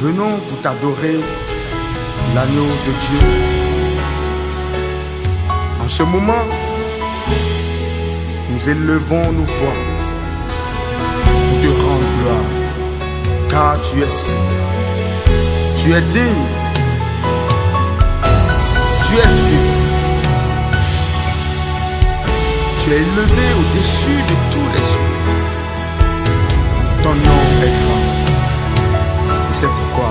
venons pour t'adorer, l'agneau de Dieu. En ce moment, nous élevons nos voix pour te rendre gloire, car tu es saint, tu es digne, tu es Dieu. Tu es élevé au-dessus de tous les cieux. Ton nom est grand. C'est pourquoi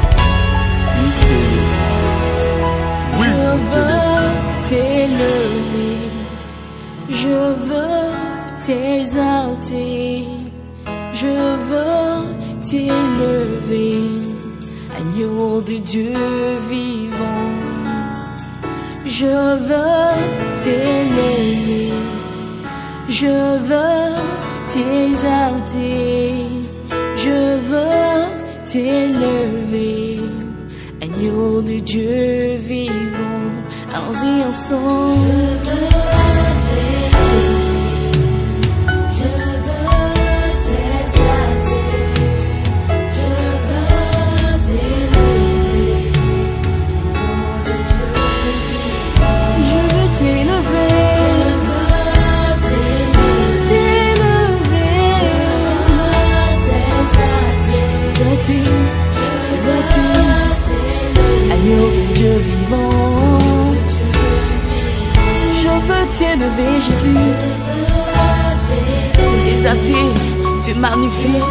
nous t'élevons. Oui, nous t'élever. Je veux t'exalter. Je veux t'élever. Agneau de Dieu vivant. Je veux t'élever. Je veux t'exalter, je veux t'élever, agneau de Dieu vivant, allons-y ensemble. Je veux t'exalter, je veux t'élever, agneau de Dieu vivant, je veux t'élever. Agneau de Dieu vivant, je veux t'élever, Jésus, t'exalter, te magnifier.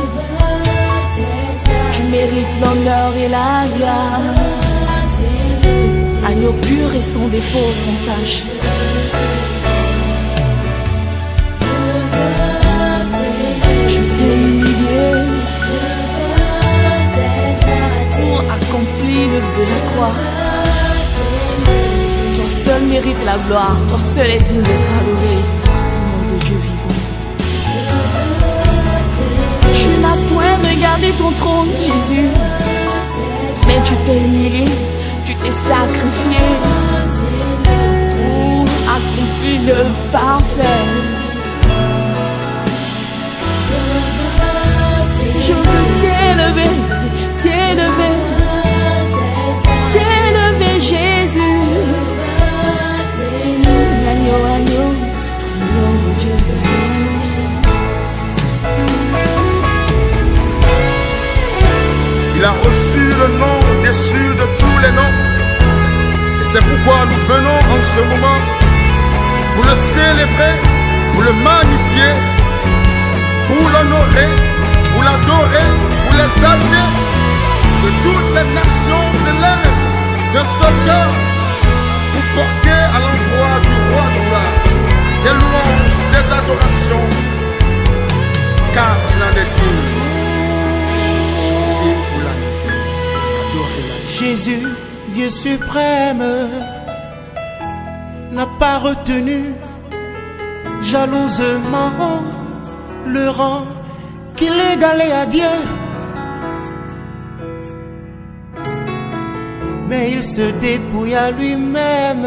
Tu mérites l'honneur et la gloire. Agneau pur et sans défaut, sans tâche. Je t'ai humilié pour accomplir le but de la croix. Ton seul mérite la gloire, ton seul est digne d'être adoré, nom de Dieu vivant. Tu n'as point regardé ton trône, Jésus, mais tu t'es humilié, tu t'es sacrifié pour accomplir le parfait. Je veux t'élever, t'élever, t'élever, Jésus. Agneau, agneau, agneau de Dieu. Il a reçu le nom au-dessus de tous les noms. Et c'est pourquoi nous venons en ce moment pour le célébrer, pour le magnifier, pour l'honorer, pour l'adorer, pour l'exalter. Que toutes les nations s'élèvent d'un seul cœur pour porter à l'endroit du roi de gloire des louanges, des adorations, car il en est digne. Jésus, Dieu suprême, n'a pas retenu jalousement le rang qu'il égalait à Dieu. Mais il se dépouilla lui-même,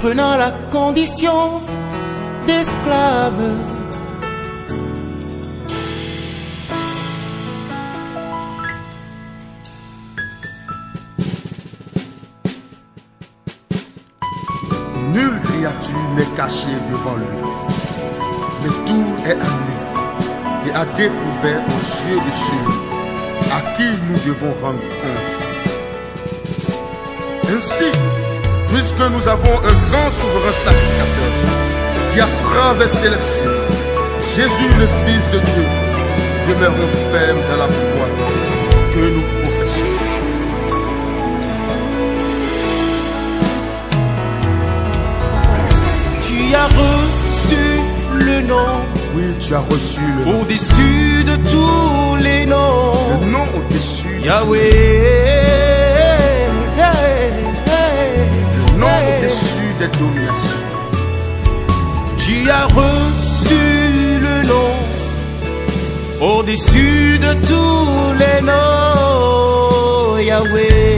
prenant la condition d'esclave. Nulle créature n'est cachée devant lui, mais tout est à nu et à découvert aux yeux de celui à qui nous devons rendre compte. Ainsi, puisque nous avons un grand souverain sacrificateur qui a traversé les cieux, Jésus le Fils de Dieu, demeurons fermes dans la foi que nous professons. Tu as reçu le nom. Oui, tu as reçu le nom. Au-dessus de tous les noms. Le nom au-dessus. Yahweh. Le nom au-dessus des dominations. Tu as reçu le nom. Au-dessus de tous les noms. Yahweh.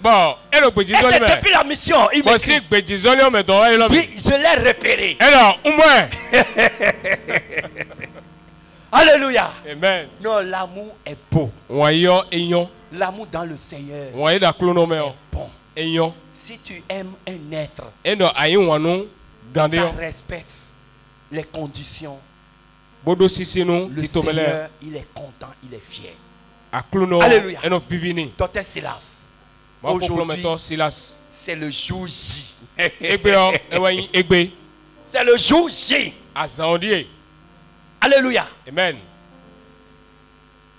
Bon, et le petit Et c'est depuis la mission. Il m'écrit. Dis, je l'ai repéré. Alors, au moins. Alléluia. Amen. Non, l'amour est beau. L'amour dans le Seigneur est bon. Si tu aimes un être, ça respecte les conditions. Le Seigneur, il est content, il est fier. Alléluia. Docteur Silas. Aujourd'hui, c'est le jour J. C'est le jour J. Alléluia. Amen.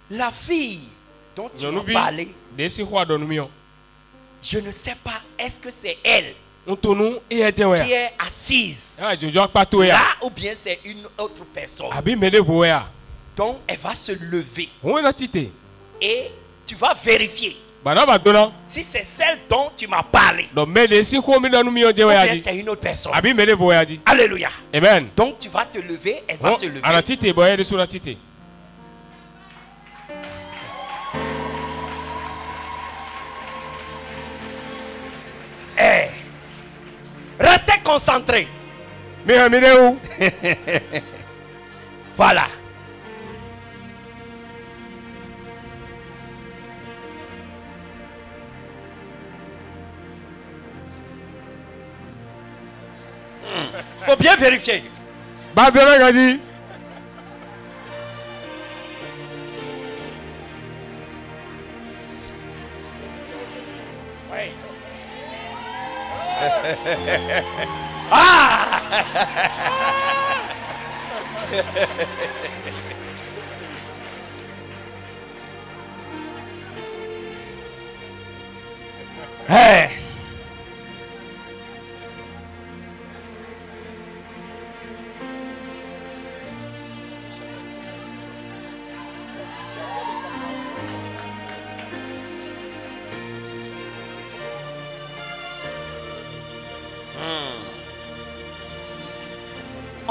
La fille dont tu as parlé, je ne sais pas, est-ce que c'est elle qui est assise là ou bien c'est une autre personne. Donc elle va se lever et tu vas vérifier si c'est celle dont tu m'as parlé ou bien c'est une autre personne. Alléluia. Amen. Donc tu vas te lever, elle va se lever. Restez concentrés. Voilà. Faut bien vérifier. Oui. Ah! Hey!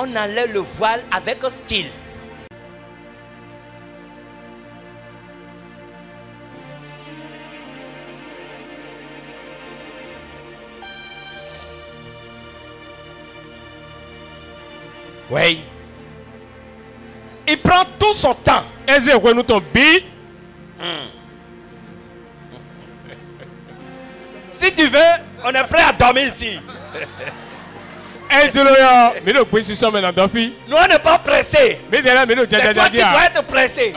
On enlève le voile avec un style. Oui. Il prend tout son temps. Si tu veux, on est prêt à dormir ici. Nous, on n'est pas pressé. C'est toi qui dois être pressé.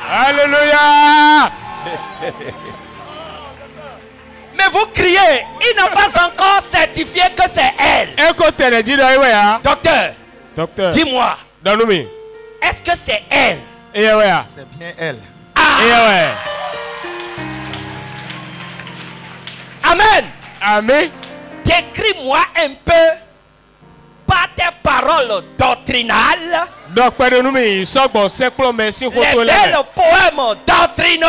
Alléluia. Mais vous criez, il n'a pas encore certifié que c'est elle. Docteur, dis-moi, est-ce que c'est elle? C'est bien elle. Amen. Amen. Décris-moi un peu par tes paroles doctrinales les belles poèmes doctrinaux.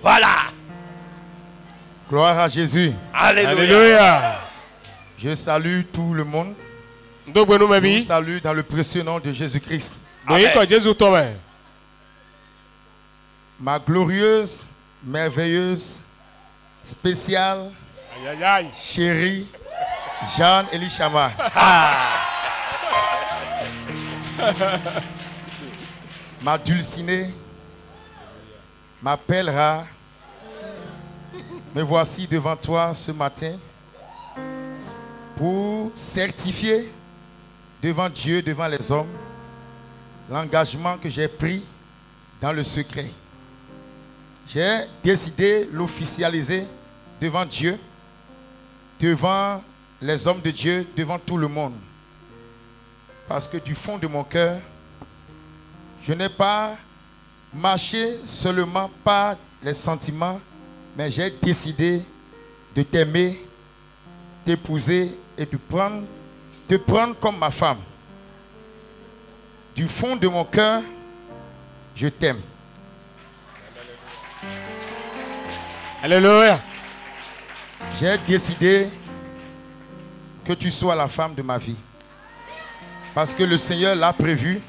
Voilà. Gloire à Jésus. Alléluia. Je salue tout le monde. Je vous salue dans le précieux nom de Jésus-Christ. Ma glorieuse, merveilleuse, spéciale, chérie, Jeanne Elishama. Ma dulcinée, ma pèlerin, me voici devant toi ce matin pour certifier devant Dieu, devant les hommes, l'engagement que j'ai pris dans le secret. J'ai décidé de l'officialiser devant Dieu, devant les hommes de Dieu, devant tout le monde. Parce que du fond de mon cœur, je n'ai pas marché seulement par les sentiments, mais j'ai décidé de t'aimer, t'épouser et de te prendre comme ma femme. Du fond de mon cœur, je t'aime. Alléluia. J'ai décidé que tu sois la femme de ma vie. Parce que le Seigneur l'a prévu.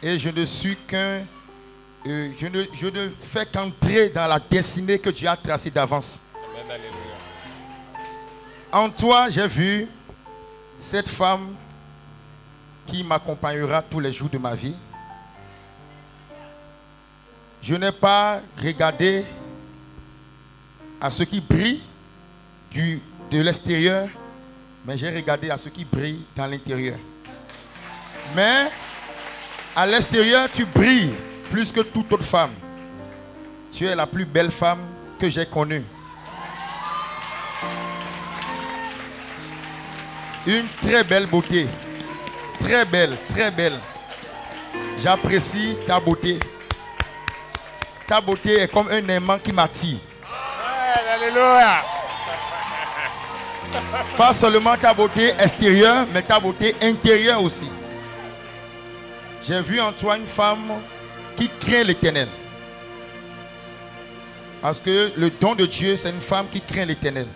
Et je ne suis qu'un... je ne fais qu'entrer dans la destinée que Dieu a tracée d'avance. Amen, alléluia. En toi, j'ai vu cette femme qui m'accompagnera tous les jours de ma vie. Je n'ai pas regardé à ce qui brille de l'extérieur, mais j'ai regardé à ce qui brille dans l'intérieur. Mais à l'extérieur, tu brilles plus que toute autre femme. Tu es la plus belle femme que j'ai connue. Une très belle beauté. Très belle, très belle. J'apprécie ta beauté. Ta beauté est comme un aimant qui m'attire. Alléluia. Pas seulement ta beauté extérieure, mais ta beauté intérieure aussi. J'ai vu en toi une femme qui craint l'Éternel. Parce que le don de Dieu, c'est une femme qui craint l'Éternel.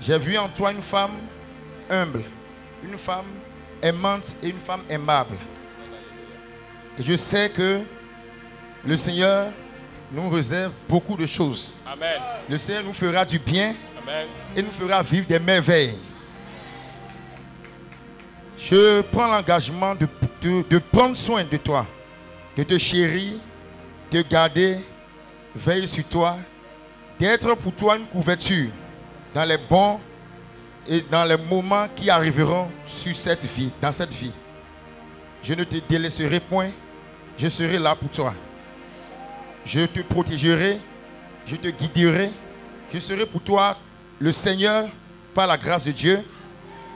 J'ai vu en toi une femme humble, une femme aimante et une femme aimable. Et je sais que le Seigneur nous réserve beaucoup de choses. Amen. Le Seigneur nous fera du bien. Amen. Et nous fera vivre des merveilles. Je prends l'engagement de prendre soin de toi, de te chérir, de te garder, veiller sur toi, d'être pour toi une couverture dans les bons et dans les moments qui arriveront sur cette vie, dans cette vie. Je ne te délaisserai point, je serai là pour toi. Je te protégerai, je te guiderai, je serai pour toi le Seigneur par la grâce de Dieu,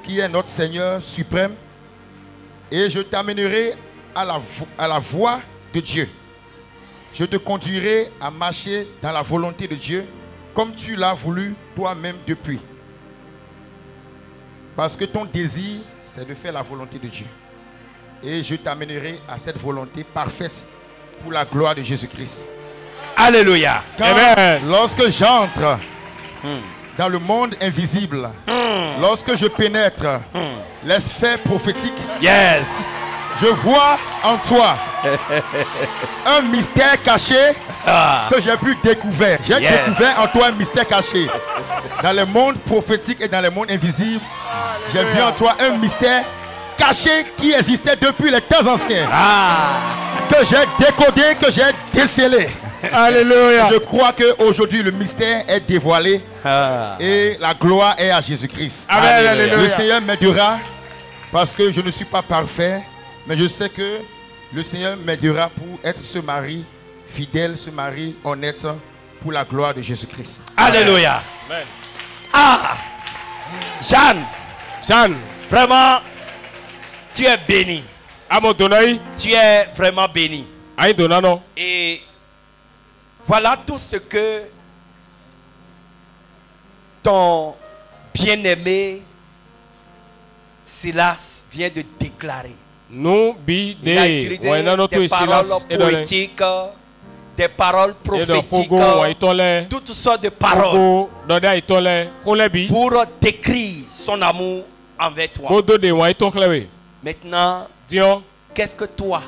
qui est notre Seigneur suprême, et je t'amènerai à la voie de Dieu. Je te conduirai à marcher dans la volonté de Dieu, comme tu l'as voulu toi-même depuis. Parce que ton désir, c'est de faire la volonté de Dieu. Et je t'amènerai à cette volonté parfaite pour la gloire de Jésus-Christ. Alléluia. Lorsque j'entre dans le monde invisible, lorsque je pénètre les sphères prophétiques, yes, je vois en toi un mystère caché que j'ai pu découvrir. J'ai découvert en toi un mystère caché. Dans le monde prophétique et dans le monde invisible, j'ai vu en toi un mystère caché qui existait depuis les temps anciens. Que j'ai décodé, que j'ai décelé. Alléluia. Je crois qu'aujourd'hui le mystère est dévoilé et la gloire est à Jésus-Christ. Le Seigneur m'aidera parce que je ne suis pas parfait, mais je sais que le Seigneur m'aidera pour être ce mari fidèle, ce mari honnête pour la gloire de Jésus-Christ. Alléluia. Amen. Ah, Jeanne, vraiment, tu es béni. Tu es vraiment béni. Et voilà tout ce que ton bien-aimé Silas vient de déclarer. Il a utilisé des paroles poétiques, des paroles prophétiques, toutes sortes de paroles pour décrire son amour envers toi. Maintenant, qu'est-ce que toi,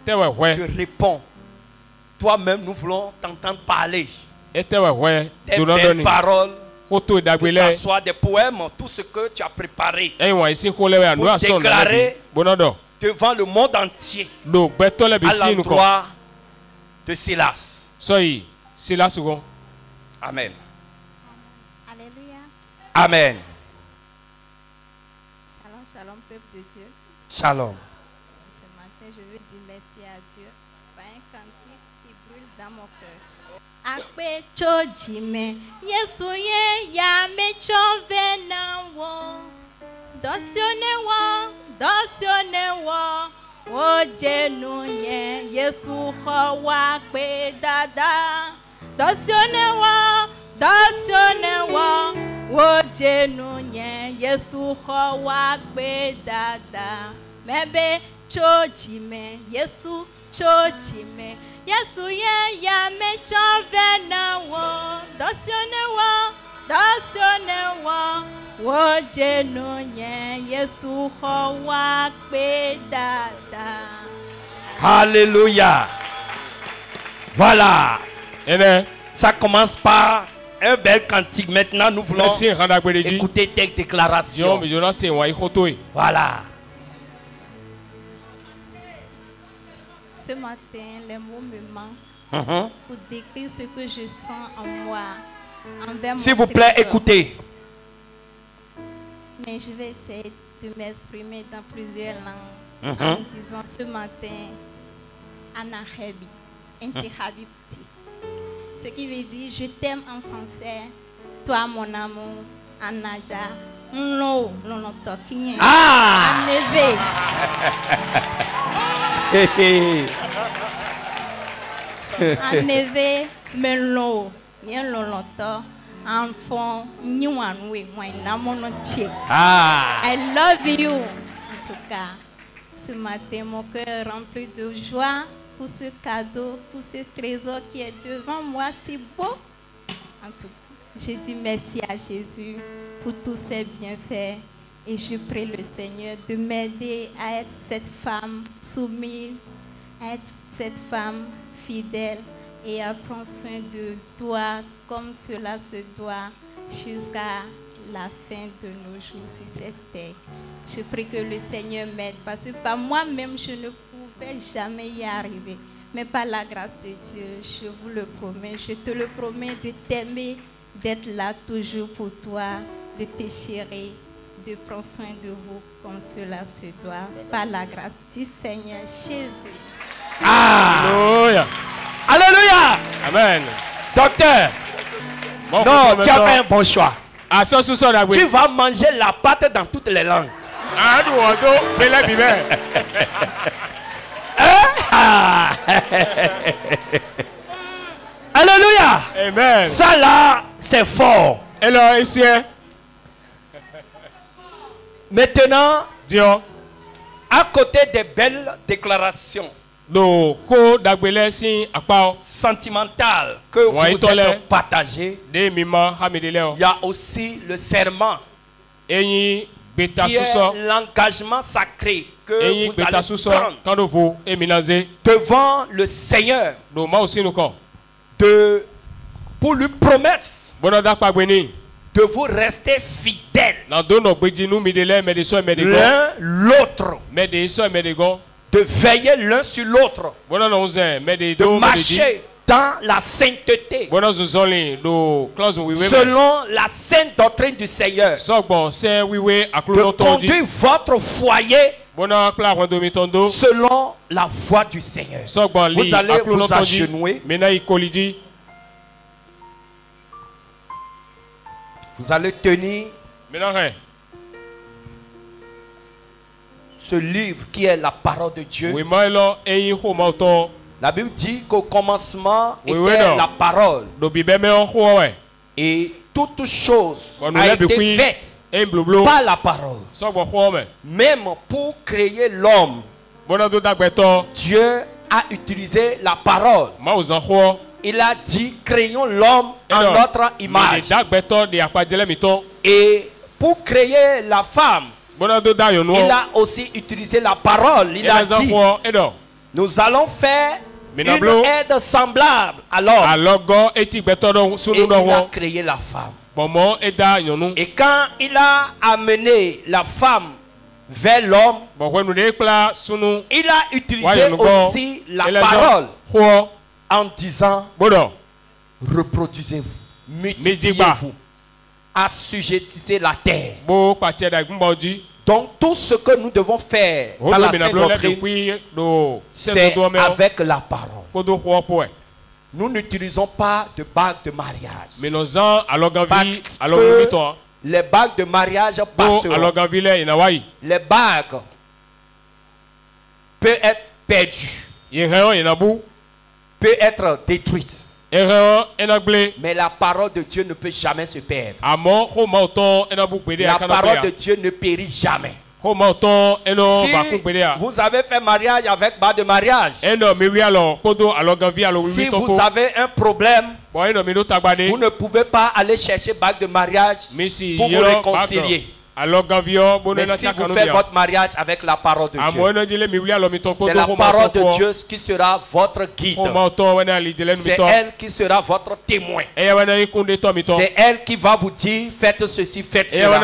tu réponds? Toi-même, nous voulons t'entendre parler. Des belles paroles, que ce soit des poèmes, tout ce que tu as préparé pour déclarer devant le monde entier à l'endroit de Silas. Amen. Alléluia. Amen. Shalom, shalom, peuple de Dieu. Shalom. Ce matin, je veux dire merci à Dieu par un cantique qui brûle dans mon cœur. Akpe chojime, Yesuye ya mecho venawo. Dosionewo, ojenunye, Yesu wa kpe dada. Dosionewo, ojenunye, Yesu wa kpe dada. Mebe chojime, Yesu chojime, Yesu ye ya me chovena wo, dosione wo jeno nye, Yesu ho wa dada. Alléluia. Voilà. Ça commence par un bel cantique. Maintenant, nous voulons écouter tes déclarations. Voilà. Ce matin, les mots me manquent pour décrire ce que je sens en moi. S'il vous plaît, écoutez. Mais je vais essayer de m'exprimer dans plusieurs langues en disant ce matin, Anna Hebi, Habibti. Ce qui veut dire je t'aime en français, toi mon amour, Anaja, no, toquinho, Aneve. Aneve, melo, nien loloto, enfant, nyuanwe, moi namono che. I love you. En tout cas, ce matin, mon cœur est rempli de joie pour ce cadeau, pour ce trésor qui est devant moi, c'est beau. En tout cas, je dis merci à Jésus pour tous ses bienfaits et je prie le Seigneur de m'aider à être cette femme soumise, à être cette femme fidèle et à prendre soin de toi comme cela se doit jusqu'à la fin de nos jours sur cette terre. Je prie que le Seigneur m'aide parce que par moi-même je ne pouvais jamais y arriver. Mais par la grâce de Dieu, je vous le promets, je te le promets de t'aimer, d'être là toujours pour toi, de te chérir, de prendre soin de vous comme cela se doit. Par la grâce du Seigneur Jésus. Alléluia. Alléluia. Amen. Docteur, non, tu as fait un bon choix. Tu vas manger la pâte dans toutes les langues. Alléluia. Amen. Ça là, c'est fort. Maintenant, à côté des belles déclarations sentimentales que vous êtes partagées, il y a aussi le serment qui est l'engagement sacré que vous allez prendre devant le Seigneur pour lui promettre de vous rester fidèles l'un l'autre, de veiller l'un sur l'autre, de marcher dans la sainteté selon la sainte doctrine du Seigneur, de conduire votre foyer selon la voie du Seigneur. Vous allez vous agenouiller. Vous allez tenir ce livre qui est la parole de Dieu. La Bible dit qu'au commencement était la parole. Et toute chose a été faite par la parole. Même pour créer l'homme, Dieu a utilisé la parole. Il a dit, créons l'homme en notre image. Et pour créer la femme, il a aussi utilisé la parole. Il a dit, nous allons faire une aide semblable à l'homme. Et il a créé la femme. Et quand il a amené la femme vers l'homme, il a utilisé aussi la parole en disant, reproduisez-vous, multipliez-vous, assujettissez la terre. Donc tout ce que nous devons faire dans la sainte doctrine, c'est avec la parole. Nous n'utilisons pas de bague de mariage. Les bagues de mariage passeront. Les bagues peuvent être perdues, peut être détruite. Mais la parole de Dieu ne peut jamais se perdre. La parole de Dieu ne périt jamais. Si vous avez fait mariage avec bague de mariage, si vous avez un problème, vous ne pouvez pas aller chercher bague de mariage pour vous réconcilier. Mais si vous faites votre mariage avec la parole de Dieu, c'est la parole de Dieu qui sera votre guide. C'est elle qui sera votre témoin. C'est elle qui va vous dire faites ceci, faites cela,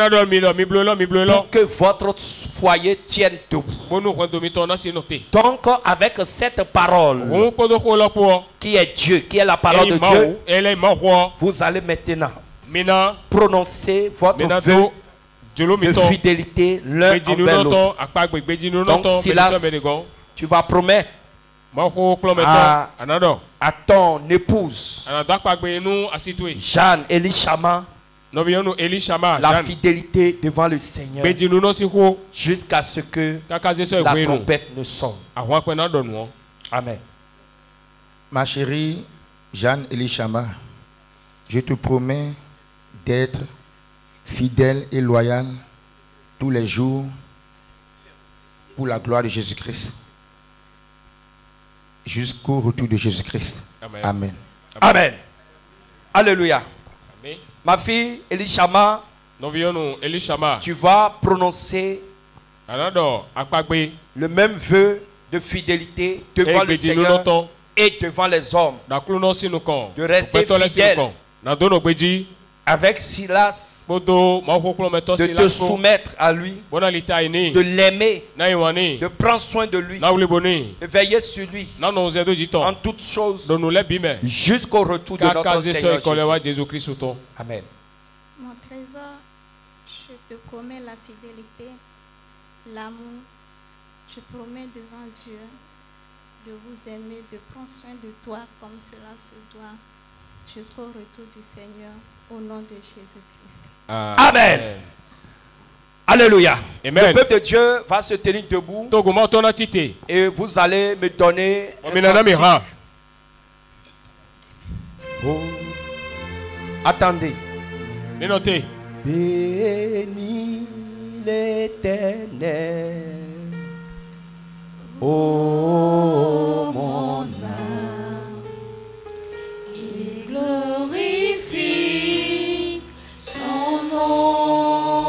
pour que votre foyer tienne debout. Donc avec cette parole qui est Dieu, qui est la parole de Dieu, vous allez maintenant prononcer votre vœu de fidélité l'un envers l'autre. Donc Silas, tu vas promettre à ton épouse Jeanne Elishama la fidélité devant le Seigneur jusqu'à ce que la trompette ne sonne. Amen. Ma chérie Jeanne Elishama, je te promets d'être fidèle et loyal tous les jours pour la gloire de Jésus-Christ jusqu'au retour de Jésus-Christ. Amen. Amen. Amen. Alléluia. Amen. Ma fille Elishama, tu vas prononcer le même vœu de fidélité devant le Seigneur et devant les hommes, de rester fidèle avec Silas, de te soumettre à lui, de l'aimer, de prendre soin de lui, de veiller sur lui en toutes choses jusqu'au retour de notre Seigneur Jésus. Amen. Mon trésor, je te promets la fidélité, l'amour. Je promets devant Dieu de vous aimer, de prendre soin de toi comme cela se doit jusqu'au retour du Seigneur. Au nom de Jésus-Christ. Amen. Alléluia. Amen. Le peuple de Dieu va se tenir debout. Et vous allez me donner attendez. Bénis l'Éternel, ô mon âme, et glorifie son nom.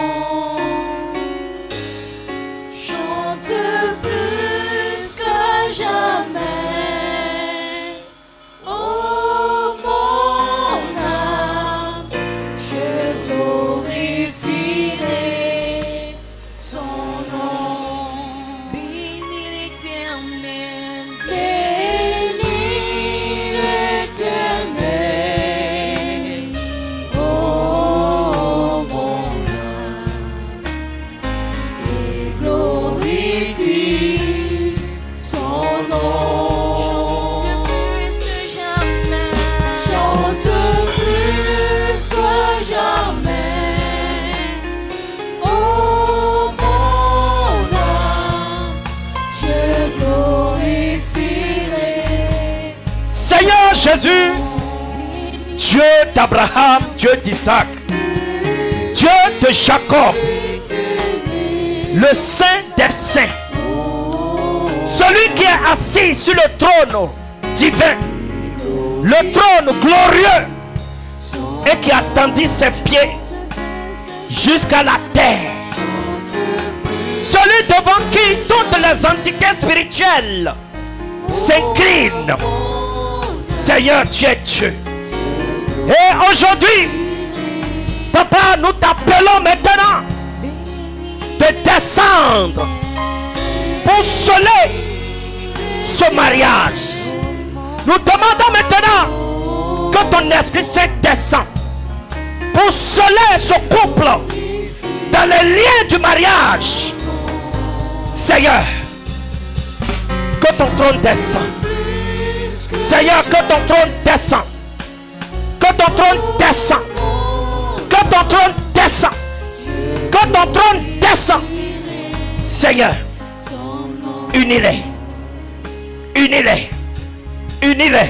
Chante plus que jamais. Jésus, Dieu d'Abraham, Dieu d'Isaac, Dieu de Jacob, le Saint des Saints, celui qui est assis sur le trône divin, le trône glorieux, et qui a tendu ses pieds jusqu'à la terre, celui devant qui toutes les entités spirituelles s'inclinent. Seigneur, tu es Dieu. Et aujourd'hui, Papa, nous t'appelons maintenant de descendre pour sceller ce mariage. Nous demandons maintenant que ton Esprit Saint descende pour sceller ce couple dans les liens du mariage. Seigneur, que ton trône descende. Seigneur, que ton trône descende. Que ton trône descende. Que ton trône descende. Que ton trône descende. Seigneur, unis-les. Unis-les. Unis-les.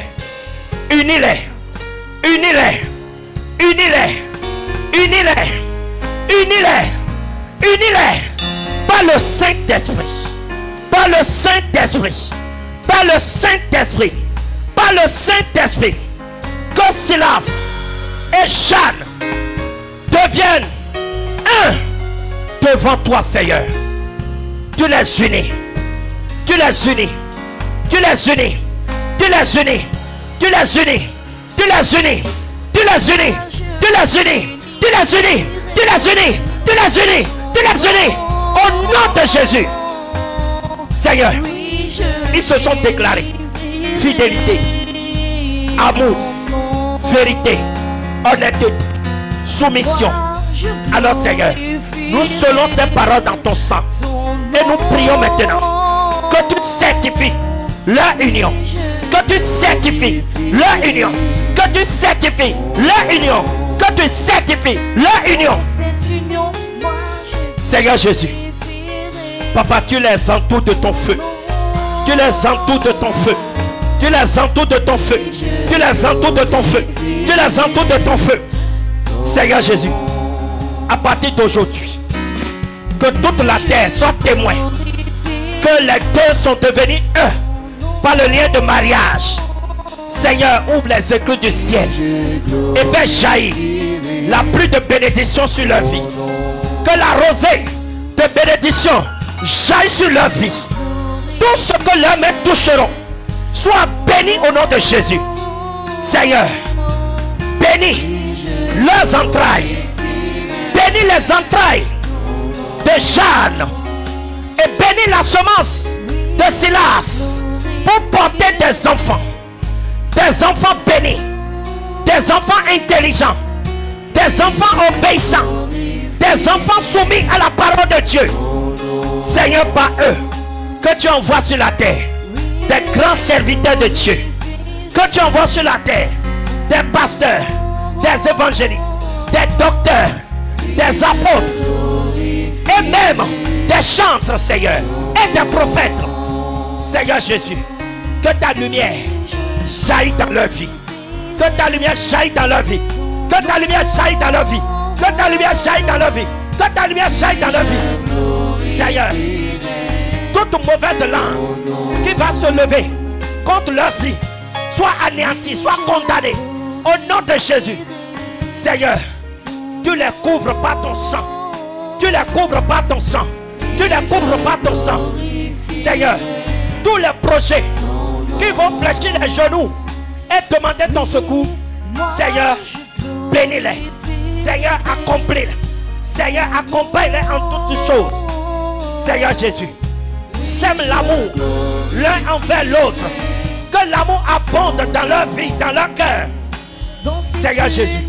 Unis-les. Unis-les. Unis-les. Unis-les. Unis-les. Unis-les. Par le Saint-Esprit. Par le Saint-Esprit. Par le Saint-Esprit. Par le Saint-Esprit. Que Silas et Jeanne deviennent un devant toi, Seigneur. Tu les unis. Tu les unis. Tu les unis. Tu les unis. Tu les unis. Tu les unis. Tu les unis. Tu les unis. Tu les unis. Tu les unis. Tu les unis. Tu les unis. Au nom de Jésus. Seigneur, ils se sont déclarés fidélité, amour, vérité, honnêteté, soumission. Alors Seigneur, nous scellons ces paroles dans ton sang. Et nous prions maintenant que tu certifies leur union. Que tu certifies leur union. Que tu certifies leur union. Que tu certifies leur union. Seigneur Jésus, Papa, tu les entoures de ton feu. Tu les entoures de ton feu. Tu les entoures de ton feu. Tu les entoures de ton feu. Tu les entoures de ton feu. Seigneur Jésus, à partir d'aujourd'hui, que toute la terre soit témoin que les deux sont devenus un par le lien de mariage. Seigneur, ouvre les écluses du ciel et fais jaillir la pluie de bénédiction sur leur vie. Que la rosée de bénédiction jaillit sur leur vie. Tout ce que leurs mains toucheront soit béni au nom de Jésus. Seigneur, bénis leurs entrailles. Bénis les entrailles de Jeanne. Et bénis la semence de Silas pour porter des enfants. Des enfants bénis. Des enfants intelligents. Des enfants obéissants. Des enfants soumis à la parole de Dieu. Seigneur, par eux, que tu envoies sur la terre des grands serviteurs de Dieu. Que tu envoies sur la terre des pasteurs, des évangélistes, des docteurs, des apôtres et même des chantres, Seigneur, et des prophètes. Seigneur Jésus, que ta lumière jaillit dans leur vie. Que ta lumière jaillit dans leur vie. Que ta lumière jaillit dans leur vie. Que ta lumière jaillit dans leur vie. Que ta lumière jaillit dans leur vie. Seigneur, toute mauvaise langue qui va se lever contre leur vie soit anéantie, soit condamnée. Au nom de Jésus. Seigneur, tu les couvres par ton sang. Tu les couvres par ton sang. Tu les couvres par ton sang. Seigneur, tous les projets qui vont fléchir les genoux et demander ton secours, Seigneur, bénis-les. Seigneur, accomplis-les. Seigneur, accompagne-les en toutes choses. Seigneur Jésus, sème l'amour l'un envers l'autre. Que l'amour abonde dans leur vie, dans leur cœur. Seigneur Jésus,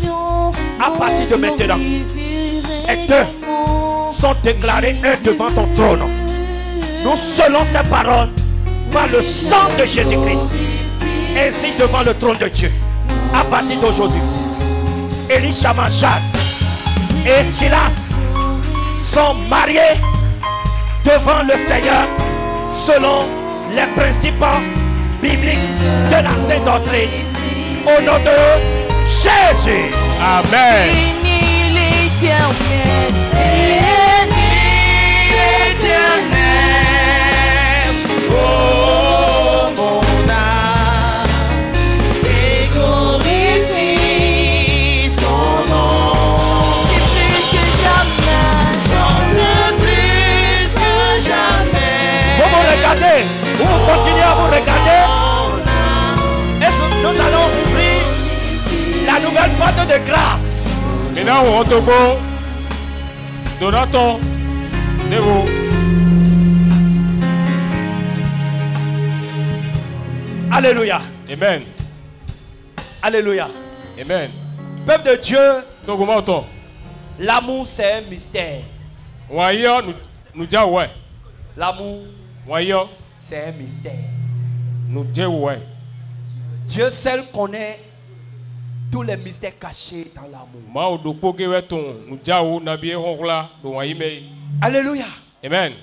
à partir de maintenant, et deux sont déclarés un devant ton trône. Nous scellons ces paroles par le sang de Jésus-Christ, ainsi devant le trône de Dieu. À partir d'aujourd'hui, Elishama, Jacques et Silas sont mariés devant le Seigneur selon les principes bibliques de la Sainte Doctrine. Au nom de Jésus. Amen. Oh, mon âme, et glorifie son nom. Et plus que jamais, chante plus que jamais. Vous me regardez, vous continuez à vous regarder. Et nous allons ouvrir la nouvelle porte de grâce. Maintenant, on te go. Donato, de vous. Alléluia. Amen. Alléluia. Amen. Peuple de Dieu, l'amour c'est un mystère. L'amour c'est un mystère. Dieu seul connaît tous les mystères cachés dans l'amour. Alléluia. Amen.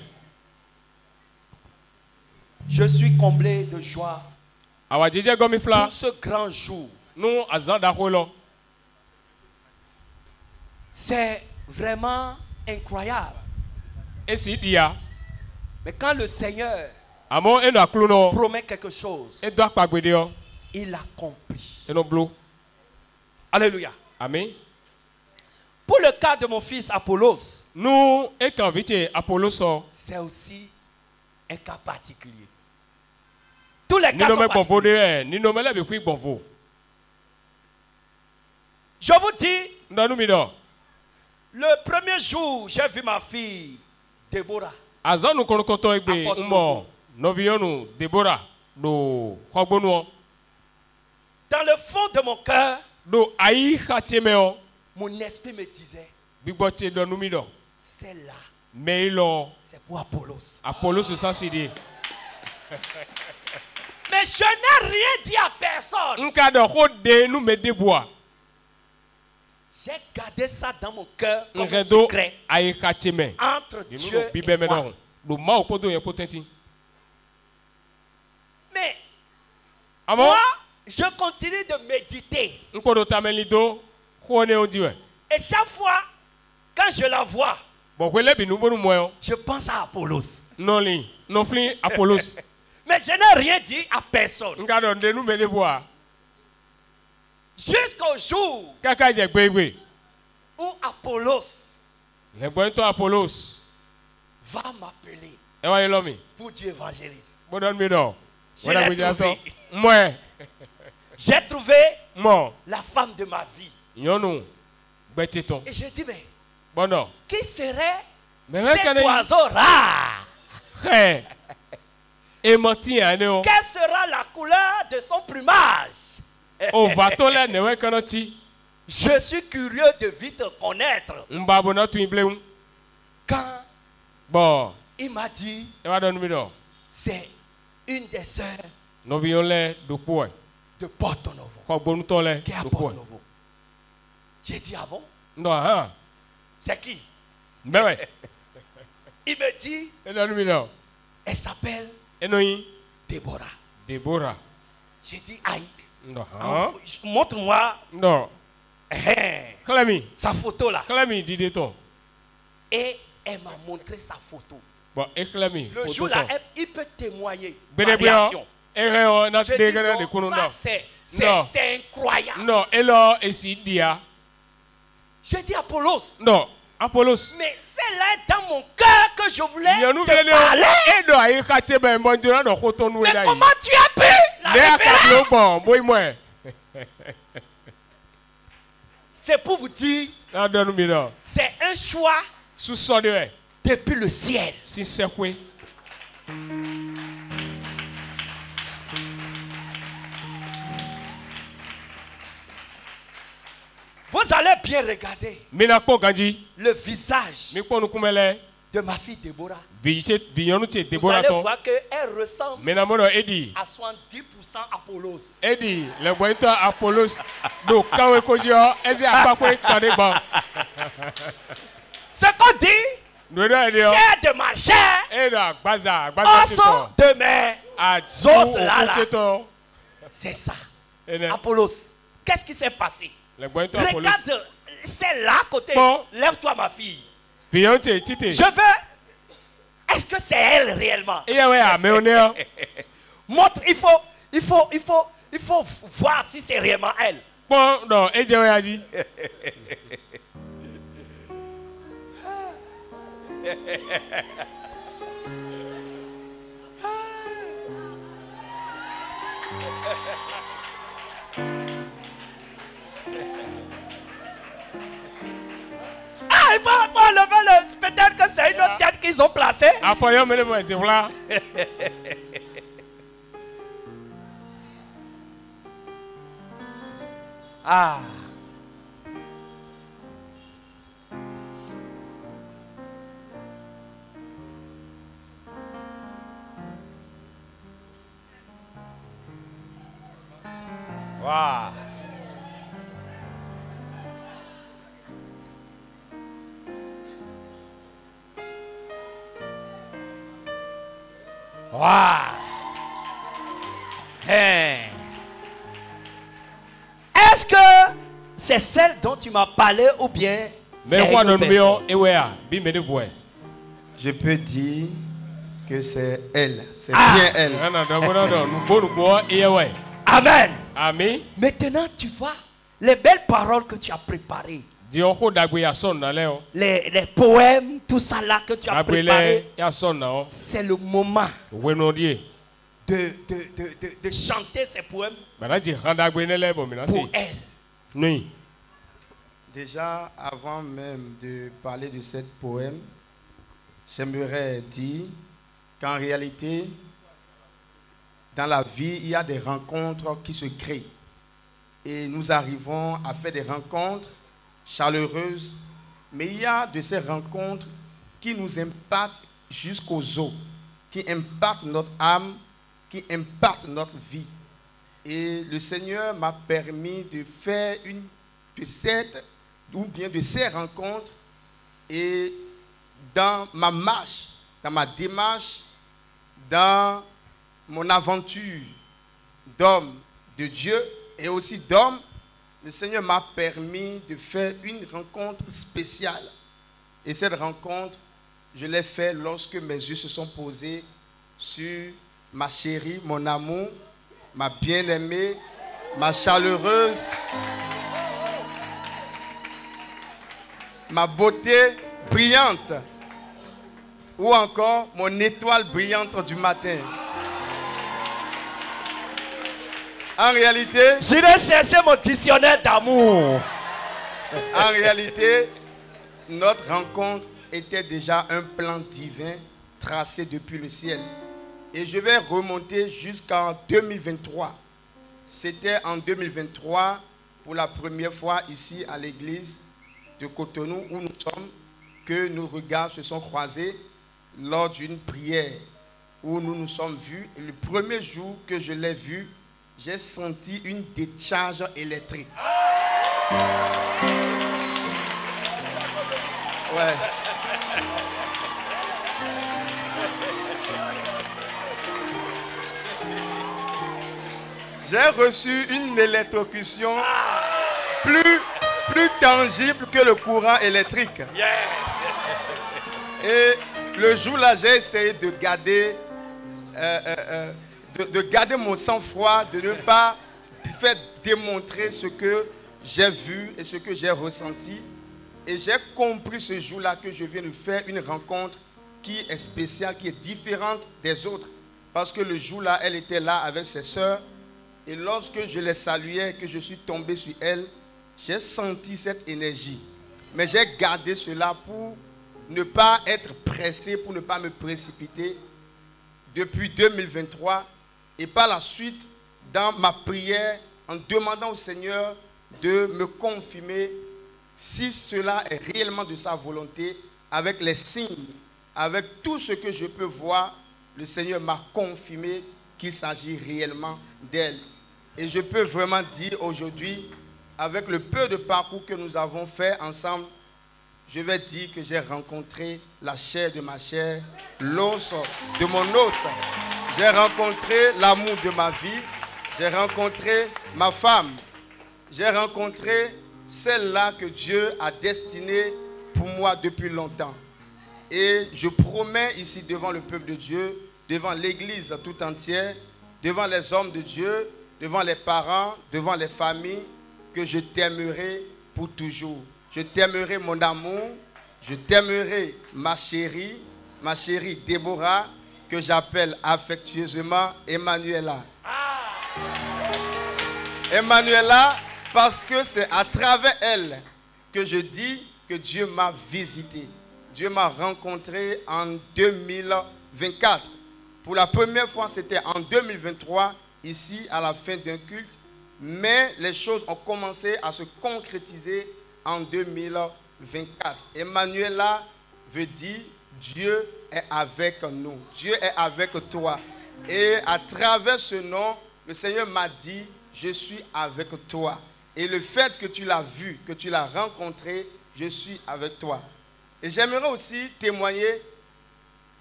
Je suis comblé de joie. Pour ce grand jour. C'est vraiment incroyable Mais quand le Seigneur promet quelque chose, il accomplit. Alléluia. Amen. Pour le cas de mon fils Apollos, c'est aussi un cas particulier. Tous les cas sont particuliers. Je vous dis, le premier jour, j'ai vu ma fille Déborah. Dans le fond de mon cœur, mon esprit me disait, celle-là, c'est pour Apollos. Mais je n'ai rien dit à personne. J'ai gardé ça dans mon cœur comme un secret entre Dieu et moi. Mais moi, je continue de méditer. Et chaque fois, quand je la vois, je pense à Apollos. Mais je n'ai rien dit à personne. Jusqu'au jour où Apollos va m'appeler pour dire évangéliste. J'ai trouvé la femme de ma vie. Et j'ai dit, mais qui serait cet oiseau rare? Quelle sera la couleur de son plumage? Je suis curieux de vite connaître. Quand il m'a dit, c'est une des sœurs de Porto Novo, qui est à Porto Novo. J'ai dit, ah bon? C'est qui? Il me dit, elle s'appelle Déborah. J'ai dit, aïe. Montre-moi sa photo là. Et elle m'a montré sa photo. Le jour là, il peut témoigner. Ça, c'est incroyable. J'ai dit Apollos. Mais c'est là dans mon cœur que je voulais te parler. Mais comment tu as pu la révéler? C'est pour vous dire, c'est un choix depuis le ciel. Vous allez bien regarder le visage de ma fille Déborah. Vous allez voir qu'elle ressemble à 70% Apollos. Ce qu'on dit, chair de ma chair, os de mes os là. C'est ça. Apollos, qu'est-ce qui s'est passé? Regarde, c'est là à côté. Lève-toi, ma fille. Je veux. Est-ce que c'est elle réellement? Montre, il faut voir si c'est réellement elle. Ah, il faut lever le... Peut-être que c'est une autre tête qu'ils ont placée. Ah. Wow. Wow. Hey. Est-ce que c'est celle dont tu m'as parlé ou bien c'est Je peux dire que c'est elle. C'est bien elle. Amen. Amen. Maintenant, tu vois les belles paroles que tu as préparées. Les poèmes, tout ça là que tu as préparé. C'est le moment de chanter ces poèmes pour elle. Déjà, avant même de parler de ce poème, j'aimerais dire qu'en réalité, dans la vie, il y a des rencontres qui se créent. Et nous arrivons à faire des rencontres chaleureuses. Mais il y a de ces rencontres qui nous impactent jusqu'aux os, qui impactent notre âme, qui impactent notre vie. Et le Seigneur m'a permis de faire de ces rencontres. Et dans ma marche, dans ma démarche, dans mon aventure d'homme de Dieu et aussi d'homme, le Seigneur m'a permis de faire une rencontre spéciale. Et cette rencontre, je l'ai faite lorsque mes yeux se sont posés sur ma chérie, mon amour, ma bien-aimée, ma chaleureuse, ma beauté brillante, ou encore mon étoile brillante du matin. En réalité, j'irai chercher mon dictionnaire d'amour. En réalité, notre rencontre était déjà un plan divin tracé depuis le ciel. Et je vais remonter jusqu'en 2023. C'était en 2023, pour la première fois ici à l'église de Cotonou, où nous sommes, que nos regards se sont croisés lors d'une prière où nous nous sommes vus. Et le premier jour que je l'ai vu, j'ai senti une décharge électrique. Ouais. J'ai reçu une électrocution plus tangible que le courant électrique. Et le jour-là, j'ai essayé de garder mon sang-froid, de ne pas faire démontrer ce que j'ai vu et ce que j'ai ressenti. Et j'ai compris ce jour-là que je viens de faire une rencontre qui est spéciale, qui est différente des autres. Parce que le jour-là, elle était là avec ses sœurs. Et lorsque je les saluais, que je suis tombé sur elle, j'ai senti cette énergie. Mais j'ai gardé cela pour ne pas être pressé, pour ne pas me précipiter depuis 2023. Et par la suite, dans ma prière, en demandant au Seigneur de me confirmer si cela est réellement de sa volonté, avec les signes, avec tout ce que je peux voir, le Seigneur m'a confirmé qu'il s'agit réellement d'elle. Et je peux vraiment dire aujourd'hui, avec le peu de parcours que nous avons fait ensemble, je vais dire que j'ai rencontré la chair de ma chair, l'os de mon os. J'ai rencontré l'amour de ma vie. J'ai rencontré ma femme. J'ai rencontré celle-là que Dieu a destinée pour moi depuis longtemps. Et je promets ici devant le peuple de Dieu, devant l'église tout entière, devant les hommes de Dieu, devant les parents, devant les familles, que je t'aimerai pour toujours. Je t'aimerai mon amour, je t'aimerai ma chérie Déborah, que j'appelle affectueusement Emmanuela. Emmanuela, parce que c'est à travers elle que je dis que Dieu m'a visité. Dieu m'a rencontré en 2024. Pour la première fois, c'était en 2023, ici à la fin d'un culte. Mais les choses ont commencé à se concrétiser en 2024. Emmanuela veut dire Dieu est avec nous. Dieu est avec toi. Et à travers ce nom, le Seigneur m'a dit, je suis avec toi. Et le fait que tu l'as vu, que tu l'as rencontré, je suis avec toi. Et j'aimerais aussi témoigner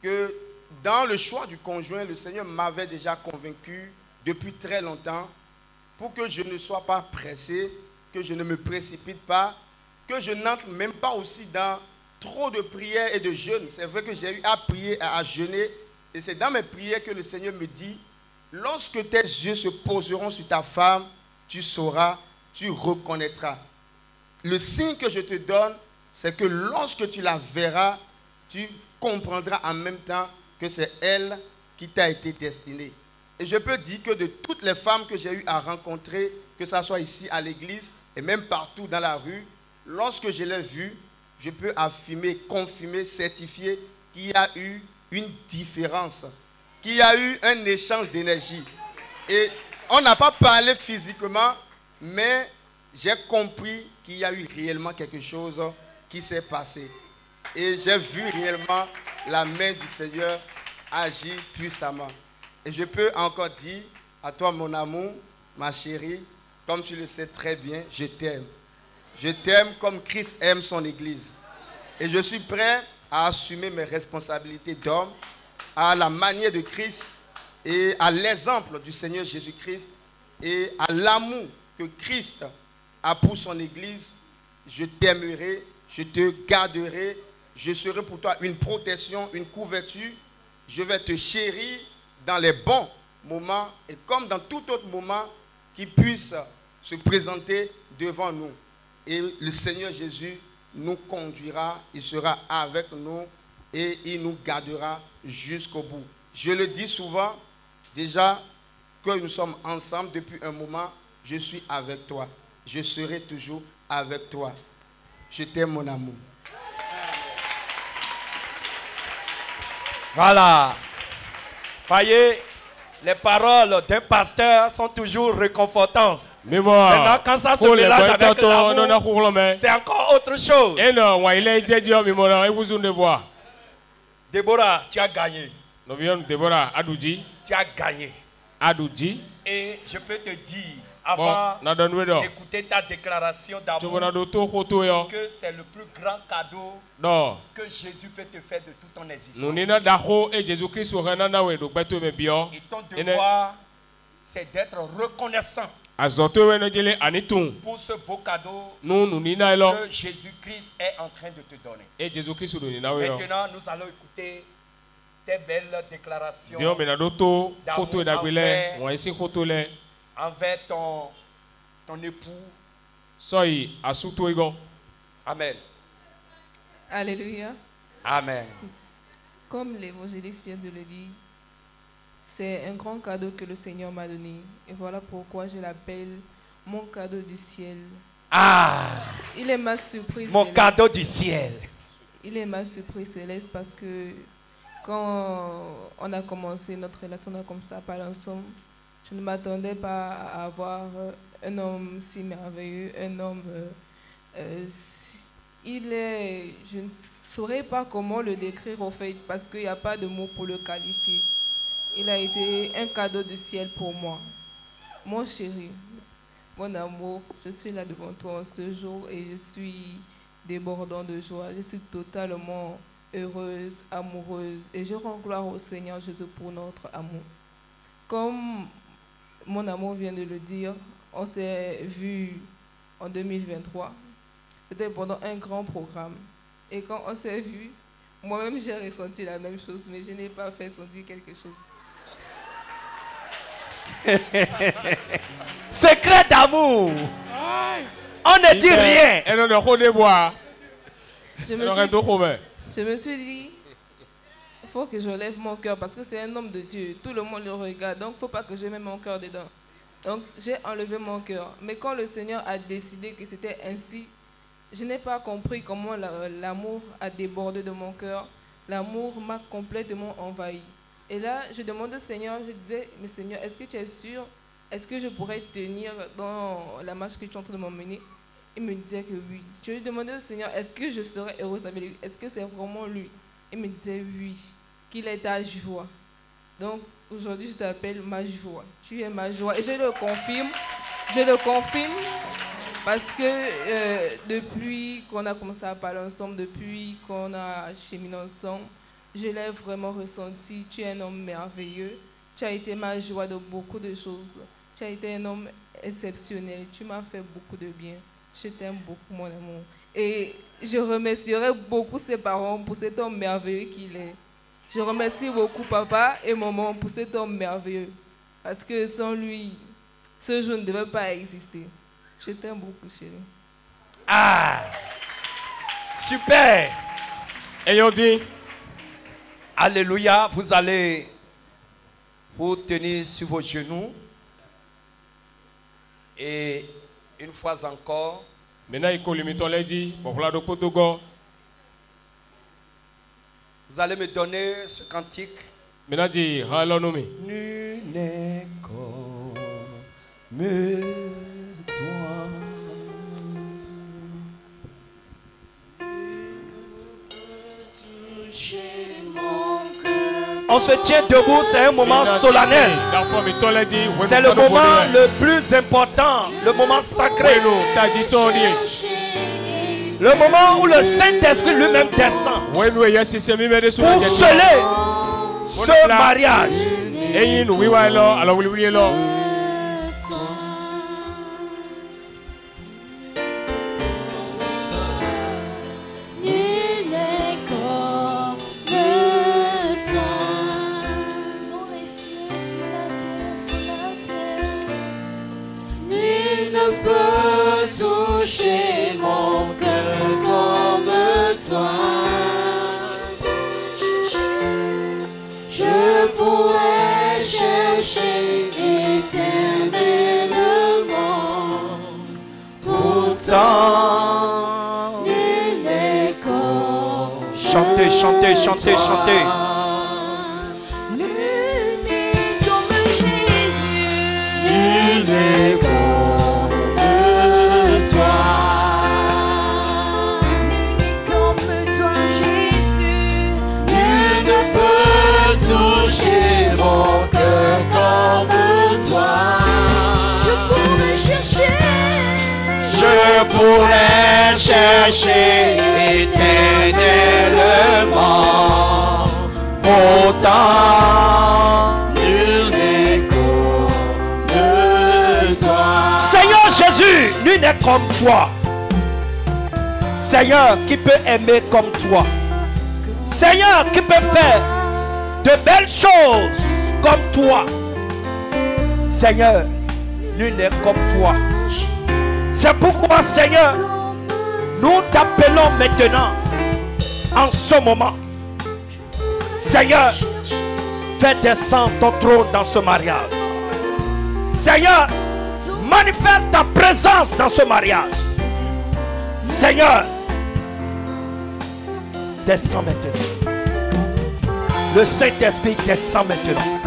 que dans le choix du conjoint, le Seigneur m'avait déjà convaincu depuis très longtemps pour que je ne sois pas pressé, que je ne me précipite pas, que je n'entre même pas aussi dans trop de prières et de jeûnes. C'est vrai que j'ai eu à prier, à jeûner. Et c'est dans mes prières que le Seigneur me dit, lorsque tes yeux se poseront sur ta femme, tu sauras, tu reconnaîtras. Le signe que je te donne, c'est que lorsque tu la verras, tu comprendras en même temps que c'est elle qui t'a été destinée. Et je peux dire que de toutes les femmes que j'ai eu à rencontrer, que ce soit ici à l'église et même partout dans la rue, lorsque je l'ai vue, je peux affirmer, confirmer, certifier qu'il y a eu une différence, qu'il y a eu un échange d'énergie. Et on n'a pas parlé physiquement, mais j'ai compris qu'il y a eu réellement quelque chose qui s'est passé. Et j'ai vu réellement la main du Seigneur agir puissamment. Et je peux encore dire à toi, mon amour, ma chérie, comme tu le sais très bien, je t'aime. Je t'aime comme Christ aime son Église. Et je suis prêt à assumer mes responsabilités d'homme, à la manière de Christ et à l'exemple du Seigneur Jésus-Christ et à l'amour que Christ a pour son Église. Je t'aimerai, je te garderai, je serai pour toi une protection, une couverture. Je vais te chérir dans les bons moments et comme dans tout autre moment qui puisse se présenter devant nous. Et le Seigneur Jésus nous conduira, il sera avec nous et il nous gardera jusqu'au bout. Je le dis souvent, déjà que nous sommes ensemble depuis un moment, je suis avec toi. Je serai toujours avec toi. Je t'aime, mon amour. Voilà. Voyez, les paroles d'un pasteur sont toujours réconfortantes. Maintenant, quand ça se mélange avec l'amour, c'est encore autre chose. Déborah, tu as gagné. Tu as gagné. Et je peux te dire, avant d'écouter ta déclaration d'amour, que c'est le plus grand cadeau que Jésus peut te faire de toute ton existence. Et ton devoir, c'est d'être reconnaissant pour ce beau cadeau que Jésus-Christ est en train de te donner. Maintenant, nous allons écouter tes belles déclarations d'amour envers ton époux. Amen. Alléluia. Amen. Comme l'évangéliste vient de le dire, c'est un grand cadeau que le Seigneur m'a donné. Et voilà pourquoi je l'appelle mon cadeau du ciel. Ah! Il est ma surprise mon céleste. Cadeau du ciel. Il est ma surprise céleste parce que quand on a commencé notre relation, on a commencé à parler ensemble. Je ne m'attendais pas à avoir un homme si merveilleux, un homme... je ne saurais pas comment le décrire au fait, parce qu'il n'y a pas de mots pour le qualifier. Il a été un cadeau du ciel pour moi. Mon chéri, mon amour, je suis là devant toi en ce jour et je suis débordant de joie. Je suis totalement heureuse, amoureuse et je rends gloire au Seigneur Jésus pour notre amour. Comme mon amour vient de le dire, on s'est vu en 2023. C'était pendant un grand programme. Et quand on s'est vu, moi-même j'ai ressenti la même chose, mais je n'ai pas fait sentir quelque chose. Secret d'amour. On ne dit rien. Je me suis dit, il faut que je lève mon cœur parce que c'est un homme de Dieu. Tout le monde le regarde, donc il ne faut pas que je mette mon cœur dedans. Donc j'ai enlevé mon cœur. Mais quand le Seigneur a décidé que c'était ainsi, je n'ai pas compris comment l'amour a débordé de mon cœur. L'amour m'a complètement envahi. Et là, je demandais au Seigneur, je disais, mais Seigneur, est-ce que tu es sûr? Est-ce que je pourrais tenir dans la marche que tu es en train de m'emmener? Il me disait que oui. Je lui demandais au Seigneur, est-ce que je serais heureuse avec lui? Est-ce que c'est vraiment lui? Il me disait oui, qu'il est ta joie. Donc, aujourd'hui, je t'appelle ma joie. Tu es ma joie. Et je le confirme. Je le confirme parce que depuis qu'on a commencé à parler ensemble, depuis qu'on a cheminé ensemble, je l'ai vraiment ressenti. Tu es un homme merveilleux. Tu as été ma joie de beaucoup de choses. Tu as été un homme exceptionnel. Tu m'as fait beaucoup de bien. Je t'aime beaucoup, mon amour. Et je remercierai beaucoup ses parents pour cet homme merveilleux qu'il est. Je remercie beaucoup papa et maman pour cet homme merveilleux. Parce que sans lui, ce jour ne devait pas exister. Je t'aime beaucoup, chérie. Ah! Super! Et on dit, alléluia, vous allez vous tenir sur vos genoux. Et une fois encore, vous allez me donner ce cantique. Nul n'est comme toi. On se tient debout, c'est un moment solennel. C'est le moment le plus important, le moment sacré. Le moment où le Saint-Esprit lui-même descend pour sceller ce mariage. Toucher mon cœur comme toi. Je pourrais chercher éternellement. Pourtant, nul n'est comme chantez, chantez, chantez, chantez. Nul n'est comme Jésus. Nul n'est comme mon cœur comme toi. Je pourrais chercher éternellement. Pourtant, nul n'est comme toi. Seigneur Jésus, nul n'est comme toi. Seigneur, qui peut aimer comme toi? Seigneur, qui peut faire de belles choses comme toi? Seigneur, nul n'est comme toi. C'est pourquoi, Seigneur, nous t'appelons maintenant, en ce moment. Seigneur, fais descendre ton trône dans ce mariage. Seigneur, manifeste ta présence dans ce mariage. Seigneur, descends maintenant. Le Saint-Esprit descend maintenant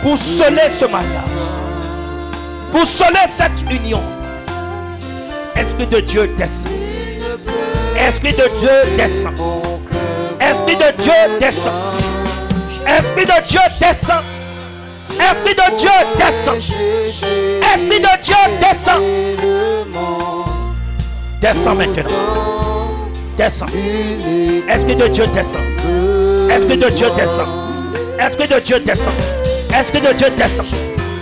pour sceller ce mariage, pour sceller cette union. Esprit de Dieu descend. Esprit de Dieu descend. Esprit de Dieu descend. Esprit de Dieu descend. Esprit de Dieu descend. Esprit de Dieu descend. Descend maintenant. Descend. Esprit de Dieu descend. Esprit de Dieu descend. Esprit de Dieu descend. Esprit de Dieu descend.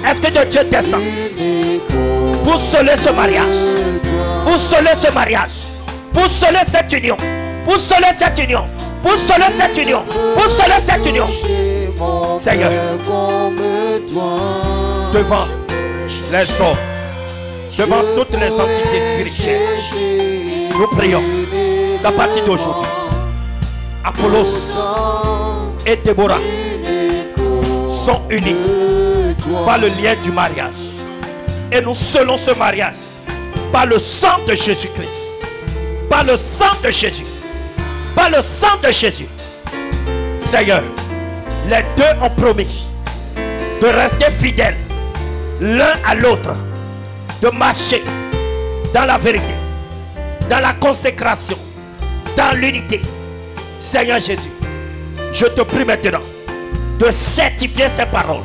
Esprit de Dieu descend. Pour sceller ce mariage. Pour sceller ce mariage. Pour sceller cette union. Pour sceller cette union. Pour sceller cette union. Pour sceller cette union. Seigneur, devant les hommes, devant toutes les entités spirituelles, nous prions qu'à partir d'aujourd'hui, Apollos et Déborah sont unis par le lien du mariage. Et nous scellons ce mariage par le sang de Jésus-Christ. Par le sang de Jésus. Par le sang de Jésus. Seigneur, les deux ont promis de rester fidèles l'un à l'autre, de marcher dans la vérité, dans la consécration, dans l'unité. Seigneur Jésus, je te prie maintenant de certifier ces paroles,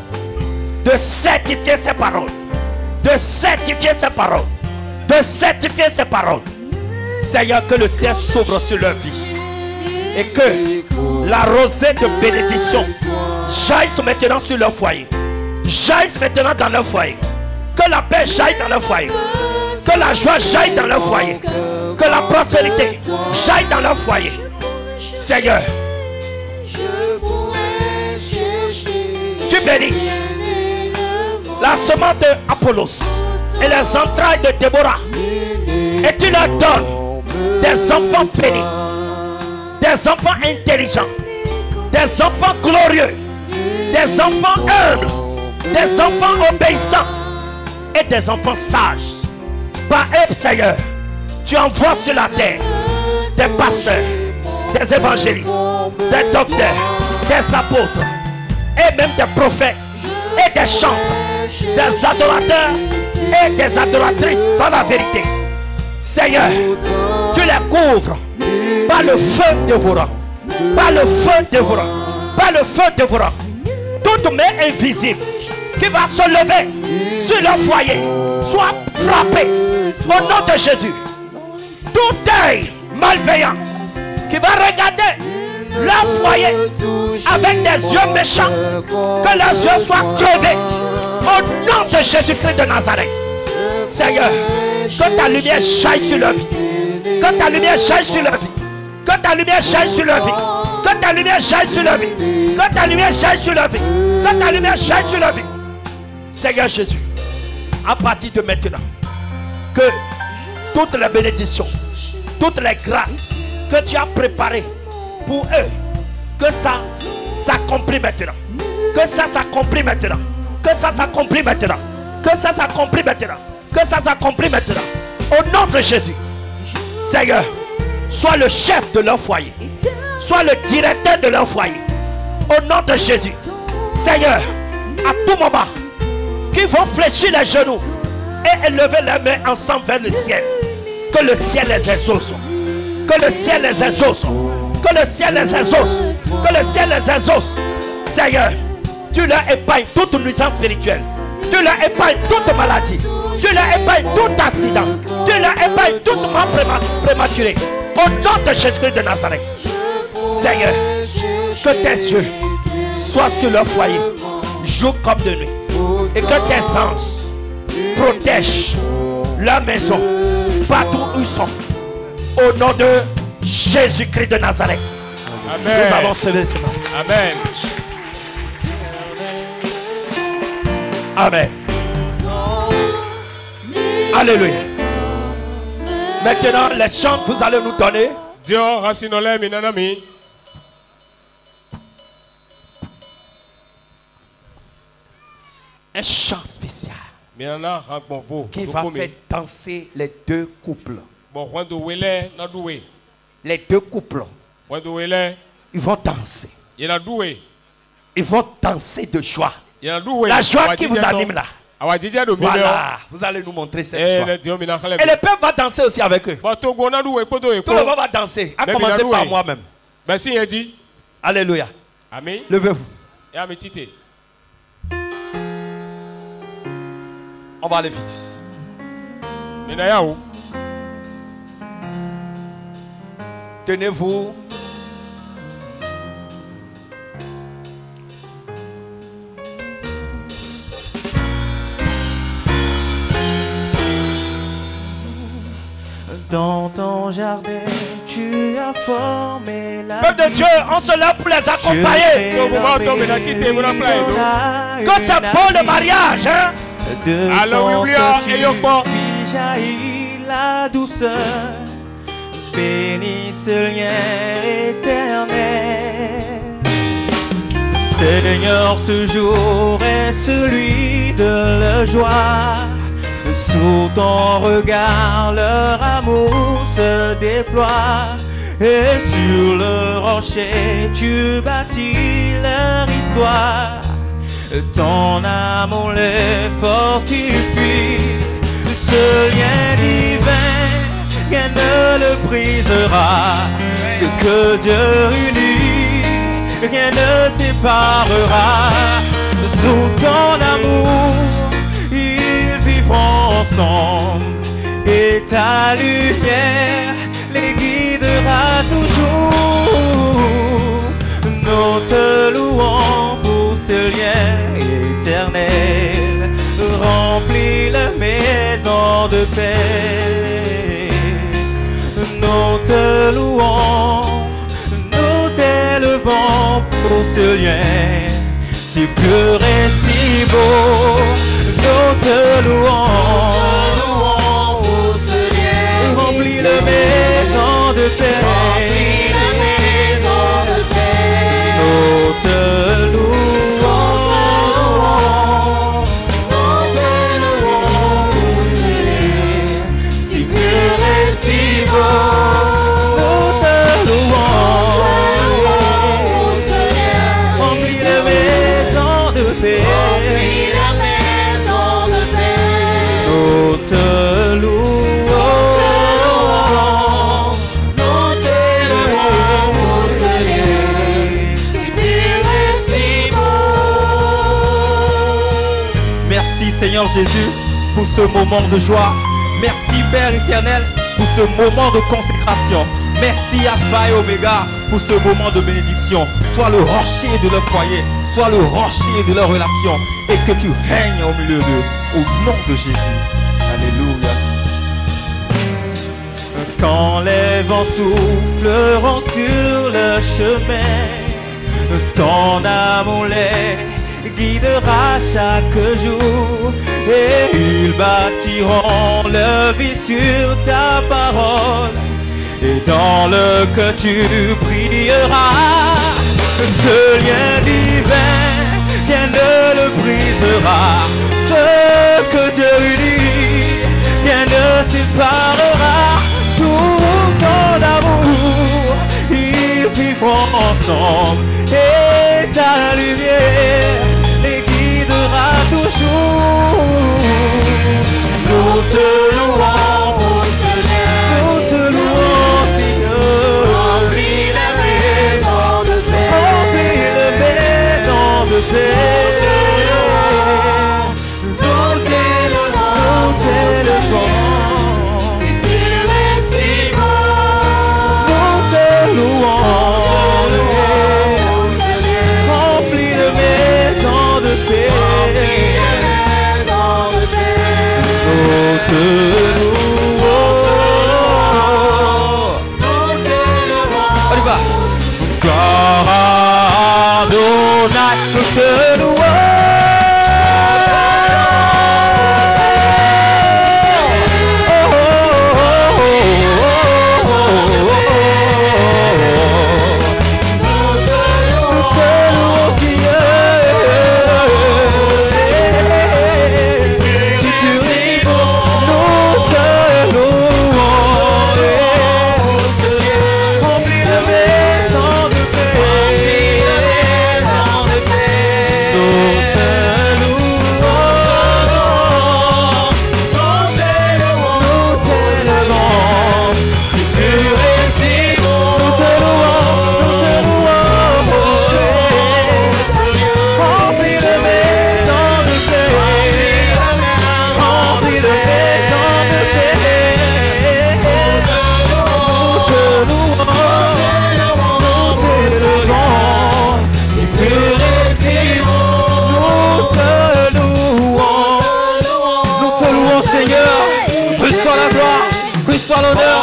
de certifier ces paroles, de certifier ces paroles, de certifier ces paroles. Seigneur, que le ciel s'ouvre sur leur vie et que la rosée de bénédiction jaillisse maintenant sur leur foyer, jaillisse maintenant dans leur foyer, que la paix jaille dans leur foyer, Que la joie jaille dans leur foyer. Que la prospérité jaille dans leur foyer. Seigneur, tu bénis la semence de Apollos et les entrailles de Déborah. Et tu leur donnes des enfants bénis, des enfants intelligents, des enfants glorieux, des enfants humbles, des enfants obéissants et des enfants sages. Par eux, Seigneur, tu envoies sur la terre des pasteurs, des évangélistes, des docteurs, des apôtres et même des prophètes et des chantres, des adorateurs et des adoratrices dans la vérité. Seigneur, tu les couvres par le feu dévorant, par le feu dévorant, par le feu dévorant. Toute main invisible qui va se lever sur leur foyer soit frappée au nom de Jésus. Tout œil malveillant qui va regarder leur foyer avec des yeux méchants, que leurs yeux soient crevés au nom de Jésus-Christ de Nazareth. Seigneur, que ta lumière jaille sur leur vie, que ta lumière jaille sur leur vie, que ta lumière jaille sur leur vie, que ta lumière jaille sur leur vie, que ta lumière jaille sur leur vie, que ta lumière jaille sur leur vie. Seigneur Jésus, à partir de maintenant, que toutes les bénédictions, toutes les grâces que tu as préparées pour eux, que ça s'accomplit maintenant, que ça s'accomplit maintenant, que ça s'accomplit maintenant, que ça s'accomplit maintenant, que ça s'accomplit maintenant. Au nom de Jésus, Seigneur, sois le chef de leur foyer, sois le directeur de leur foyer. Au nom de Jésus, Seigneur, à tout moment, qu'ils vont fléchir les genoux et élever les mains ensemble vers le ciel. Que le ciel les exauce. Que le ciel les exauce. Que le ciel les exauce. Que le ciel les exauce. Seigneur, tu leur épargnes toute nuisance spirituelle. Tu leur épargnes toute maladie. Tu leur épargnes tout accident. Tu leur épargnes toute mort prématurée. Au nom de Jésus-Christ de Nazareth. Seigneur, que tes yeux soient sur leur foyer, jour comme de nuit. Et que tes anges protègent leur maison partout où ils sont. Au nom de Jésus-Christ de Nazareth. Amen. Nous allons se lever ce matin. Amen. Amen. Alléluia. Maintenant, les chants que vous allez nous donner. Dieu, racinole, minanami. Un chant spécial qui va faire danser les deux couples. Les deux couples, ils vont danser. Ils vont danser de joie. La joie qui vous anime là. Voilà, vous allez nous montrer cette joie. Et le peuple va danser aussi avec eux. Tout le monde va danser, à commencer par moi-même. Alléluia. Amen. Levez-vous. On va aller vite. Tenez-vous. Dans ton jardin, tu as formé la Peuple de Dieu, on se lève pour les accompagner. Que c'est beau le mariage, hein? Alors, jaillit la douceur, bénis ce lien éternel. Seigneur, ce jour est celui de la joie. Sous ton regard, leur amour se déploie. Et sur le rocher, tu bâtis leur histoire. Ton amour les fortifie. Ce lien divin, rien ne le brisera. Ce que Dieu unit, rien ne séparera. Sous ton amour, ils vivront ensemble. Et ta lumière les guidera toujours. Nous te louons pour ce lien éternel. Remplis la maison de de paix. Nous te louons, nous t'élevons pour ce lien si pur et si beau. Nous te louons pour ce lien. Remplis la maison de paix. Remplis la maison de paix. Nous te louons. Seigneur Jésus, pour ce moment de joie. Merci Père éternel pour ce moment de consécration. Merci Alpha et Oméga pour ce moment de bénédiction. Sois le rocher de leur foyer, sois le rocher de leur relation, et que tu règnes au milieu d'eux, au nom de Jésus. Alléluia. Quand les vents souffleront sur le chemin, ton amour les guidera chaque jour, et ils bâtiront leur vie sur ta parole, et dans le que tu brilleras. Ce lien divin, rien ne le brisera. Ce que Dieu unit, rien ne séparera. Sous ton amour, ils vivront ensemble, et ta lumière les guidera toujours. Nous te louons pour ce lien. Nous te louons, Seigneur. Remplis la maison de paix. Remplis la maison de paix. Nous t'élevons, nous t'élevons. Si pur et si beau. Nous te louons. Remplis la maison de paix. Nous te louons. On y va. Adonai, nous te louons. Soit l'honneur,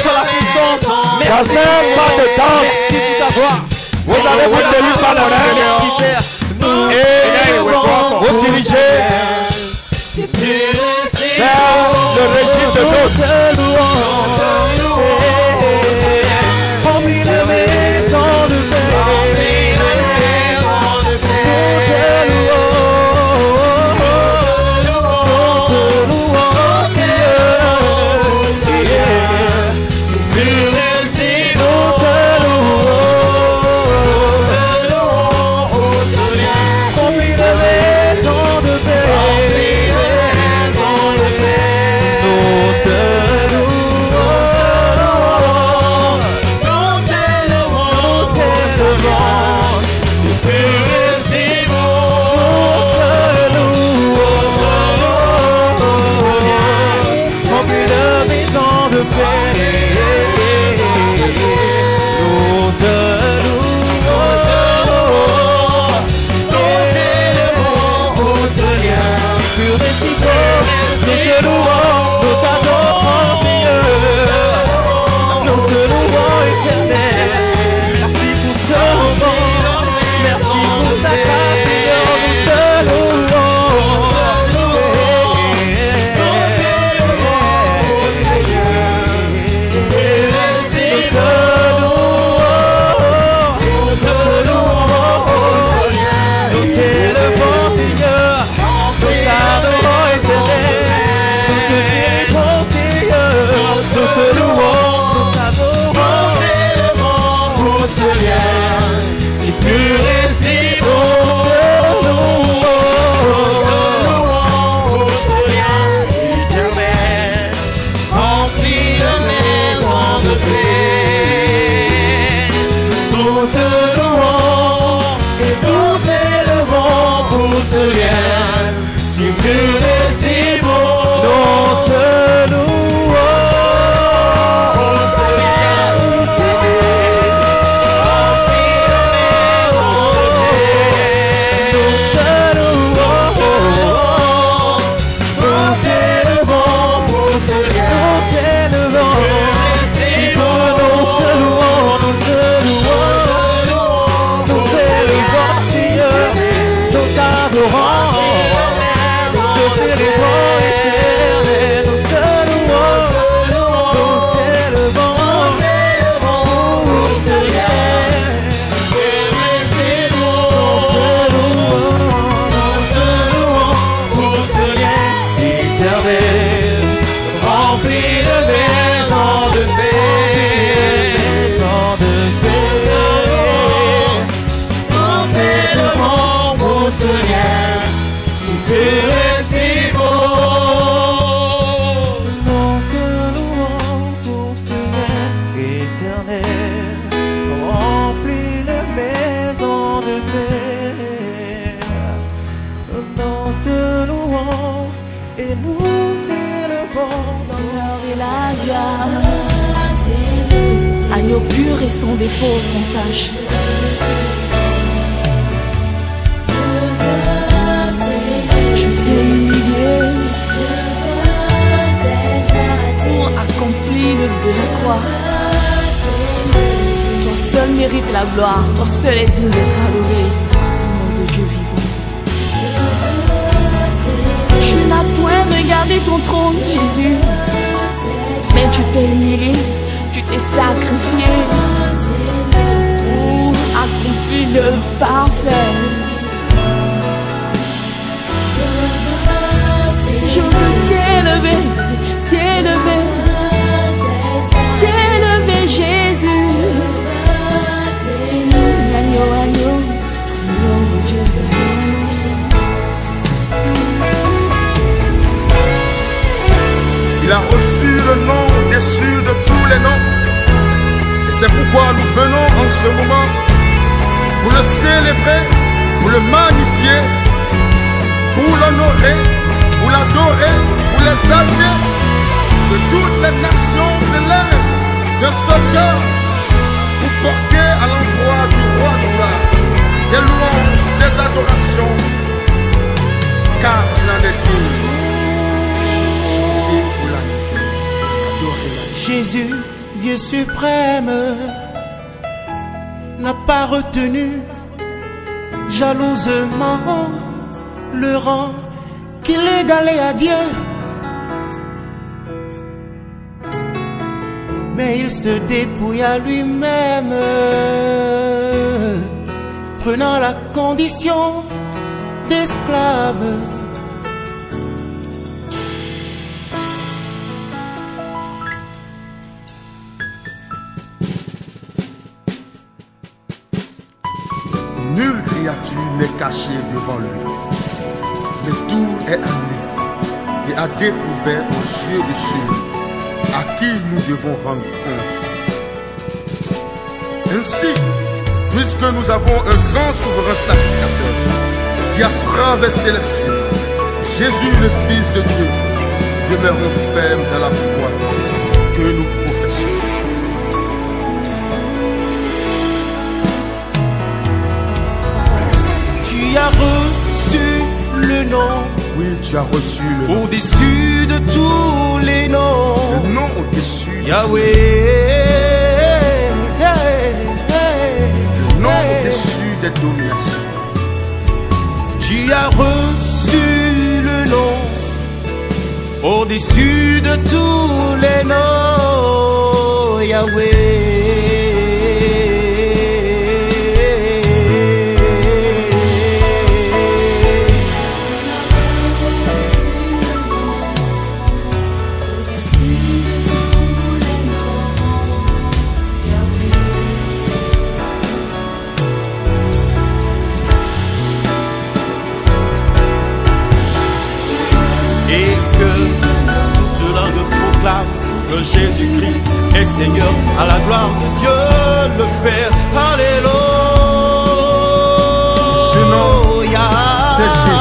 soit la puissance. Merci pour ta voix. Vous allez vous délivrer par l'honneur et vous dirigez vers le régime de tous. Remplis la maison de paix. Remplis la maison de paix. éternel, remplis les maisons de paix. Nous te louons et nous t'élevons dans l'honneur et la gloire. Agneau pur et son défaut sans tache. Je t'ai humilié pour accomplir l'œuvre de la croix. Ton seul mérite la gloire, ton seul est digne d'être adoré. Nom de Dieu vivant. Tu n'as point regardé ton trône, Jésus, mais tu t'es humilié. Tu t'es sacrifié pour accomplir l'œuvre parfaite. Je veux t'élever, t'élever, t'élever, Jésus. Agneau, agneau, nom de Dieu. Il a reçu le nom déchu de tous les noms. Et c'est pourquoi nous venons en ce moment pour le célébrer, pour le magnifier, pour l'honorer, pour l'adorer, pour l'exalter. Que toutes les nations s'élèvent de ce cœur pour porter à l'endroit du roi de gloire des louanges, des adorations, car il en est digne. Jésus, Dieu suprême, n'a pas retenu jalousement le rang qu'il égalait à Dieu. Mais il se dépouilla lui-même, prenant la condition d'esclave. Nulle créature n'est cachée devant lui, mais tout est à nu et à découvert aux yeux de celui à qui nous devons rendre compte. Ainsi, puisque nous avons un grand souverain sacrificateur qui a traversé les cieux, Jésus le Fils de Dieu, demeurons fermes dans la foi que nous professons. Tu as reçu le nom. Oui, tu as reçu le nom. Au-dessus de tous les noms. Le nom au-dessus. Yahweh. Le nom au-dessus des dominations. Tu as reçu le nom. Au-dessus de tous les noms. Yahweh. Que Jésus-Christ est Seigneur à la gloire de Dieu le Père. Alléluia. Ce nom, c'est Jésus.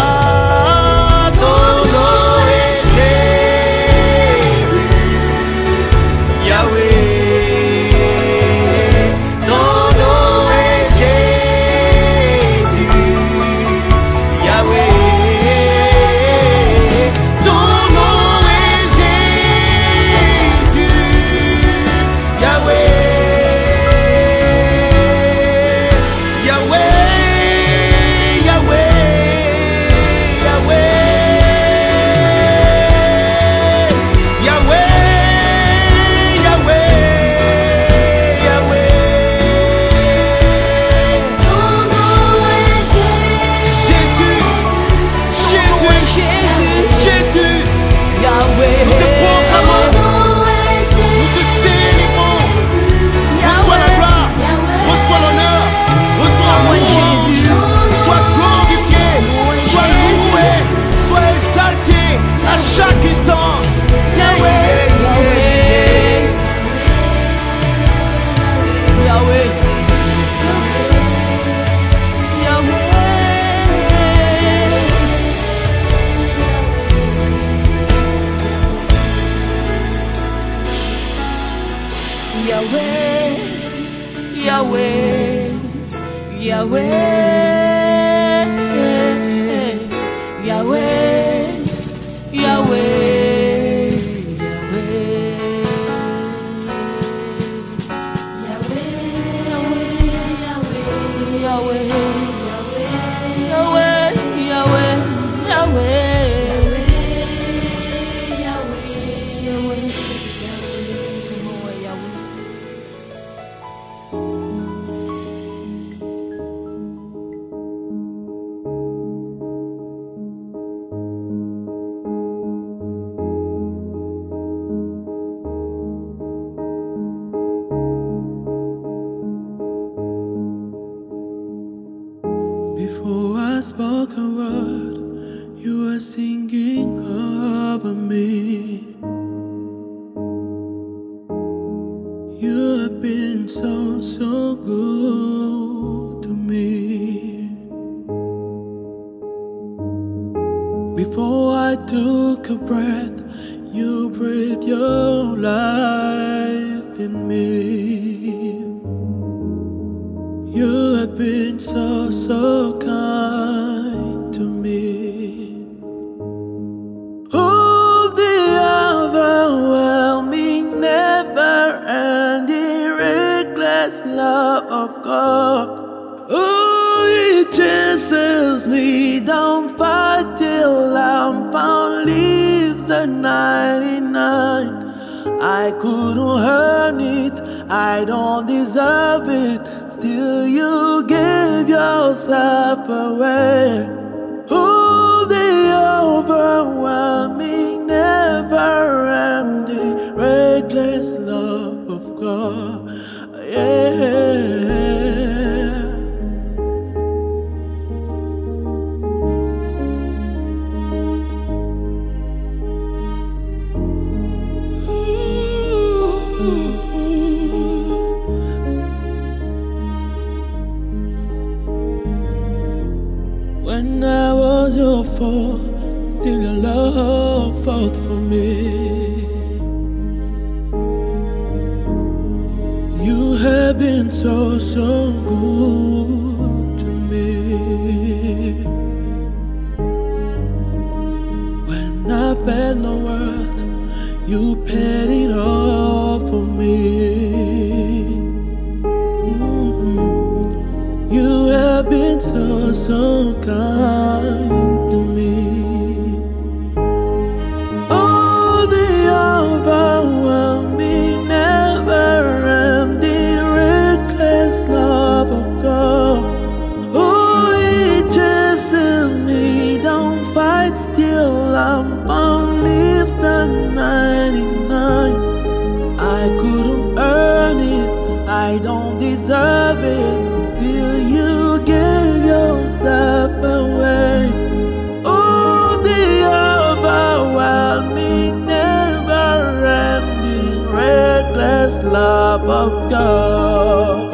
Yahweh. Yahweh, Yahweh, Yahweh, Yahweh, Before I spoke a word, you were singing over me. You have been so, so good to me. Before I took a breath, you breathed your life in me. You have been so, so kind to me. Oh, the overwhelming, never-ending, reckless love of God. Oh, it chases me down, fight till I'm found, leaves the 99. I couldn't earn it, I don't deserve it. Still you gave yourself away. Oh, the overwhelming, never-ending, reckless love of God. Yeah. When I was your fault, still your love fought for me. You have been so, so good to me. When I felt no worth, you paid it all for me. You have been so, so kind to me. Oh, the overwhelming, never-ending, reckless love of God. Oh, it chases me down, fights till I'm found, leaves the 99. I couldn't earn it, I don't deserve it. Still you gave yourself away. Oh, the overwhelming, never-ending, reckless love of God.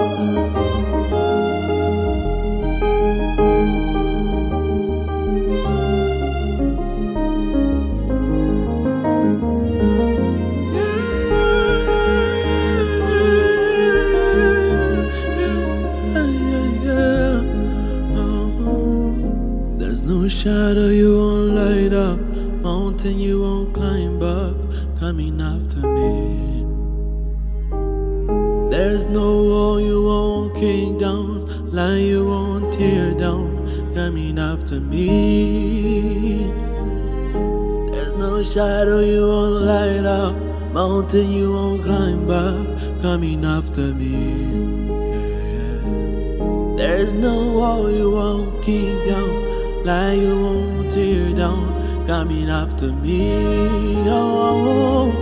Shadow you won't light up, mountain you won't climb up, coming after me. There's no wall you won't kick down, line you won't tear down, coming after me. There's no shadow you won't light up, mountain you won't climb up, coming after me. Yeah. There's no wall you won't kick down, lie you won't tear down, coming after me. Oh,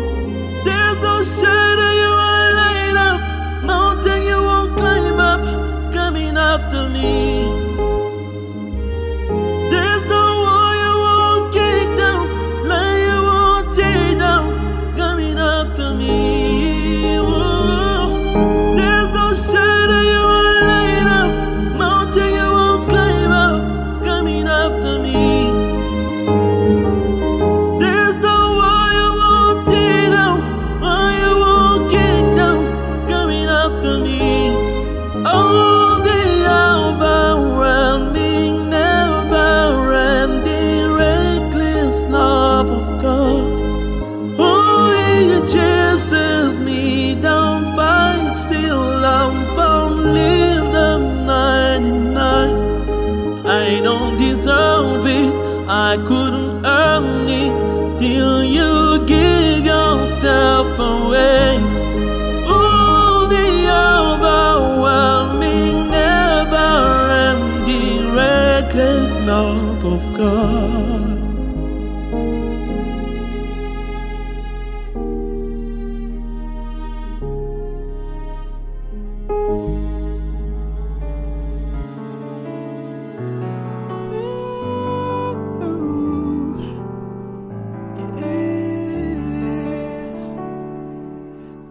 there's no shadow you won't light up, mountain you won't climb up, coming after me. There's no wall you won't kick down, lie you won't tear down, coming after me. Oh, there's no shadow Oh, the overwhelming, never-ending, reckless love of God. Oh, He chases me down, fight still I'm found, leave the 99. I don't deserve it, I couldn't earn it, still you give yourself away. Oh, the overwhelming, never-ending, reckless love of God.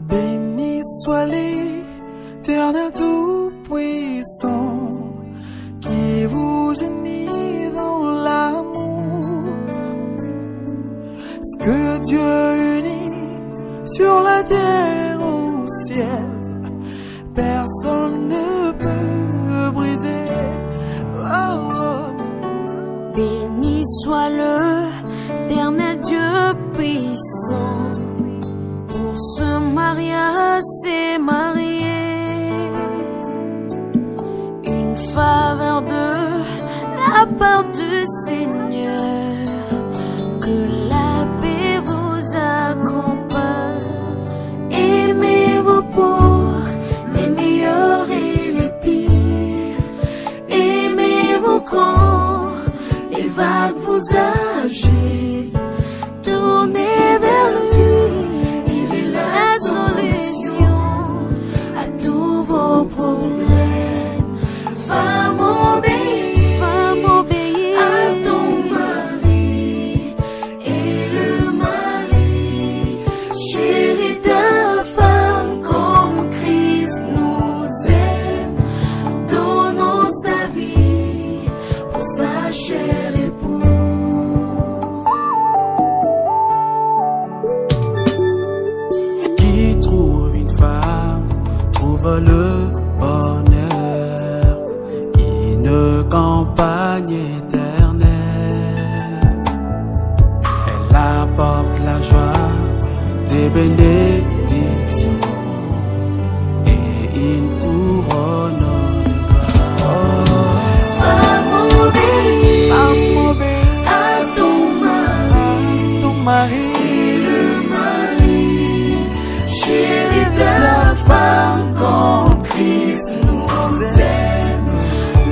Béni soit l'Éternel Tout-Puissant qui vous unit dans l'amour. Ce que Dieu unit sur la terre au ciel, personne ne peut briser. Oh. Béni soit l'Éternel Dieu puissant. Pour ce mariage s'est marié, une faveur de la part du Seigneur, que la paix vous accompagne. Aimez-vous pour les meilleurs et les pires, aimez-vous quand les vagues vous agitent, tournez vers Dieu. La solution à tous vos problèmes. Femme obéis à ton mari, et le mari chérit ta femme comme Christ nous aime, donnant sa vie pour sa chère épouse. Le bonheur, une campagne éternelle. Elle apporte la joie des bénédictions et une couronne. Femme obéis à ton mari, et le mari chérit ta femme comme Christ nous aime,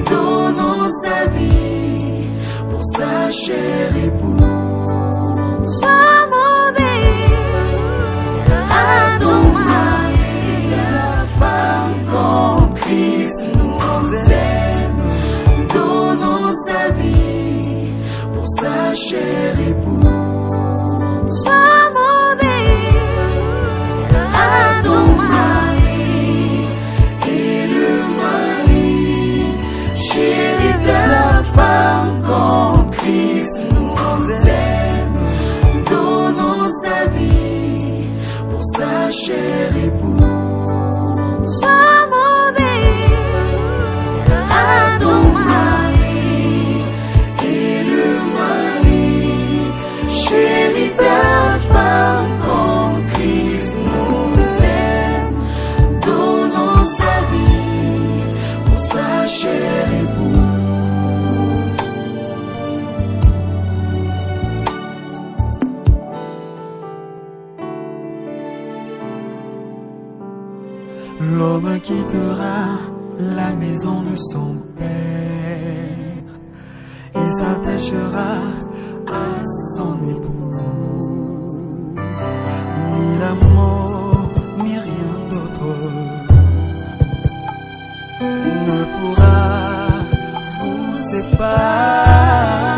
donnant sa vie pour sa chère épouse. Femme obéis à ton mari, ta femme comme Christ nous aime, donnant sa vie pour sa chère épouse. Comme Christ nous aime, donnant sa vie pour sa chère épouse. Femme obéis à ton mari, et le mari chérit ta femme comme Christ nous aime, donnant sa vie pour sa chère épouse. L'homme quittera la maison de son père, il s'attachera à son épouse. Ni la mort, ni rien d'autre ne pourra vous séparer.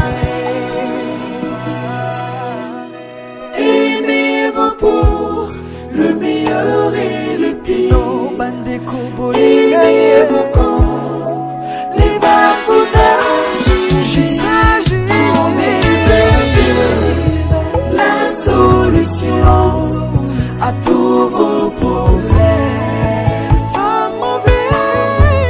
Aimez-vous pour le meilleur et le pire. Aimez-vous quand les vagues vous agitent, tournez vers Dieu, la solution à tous vos problèmes. Femme obéis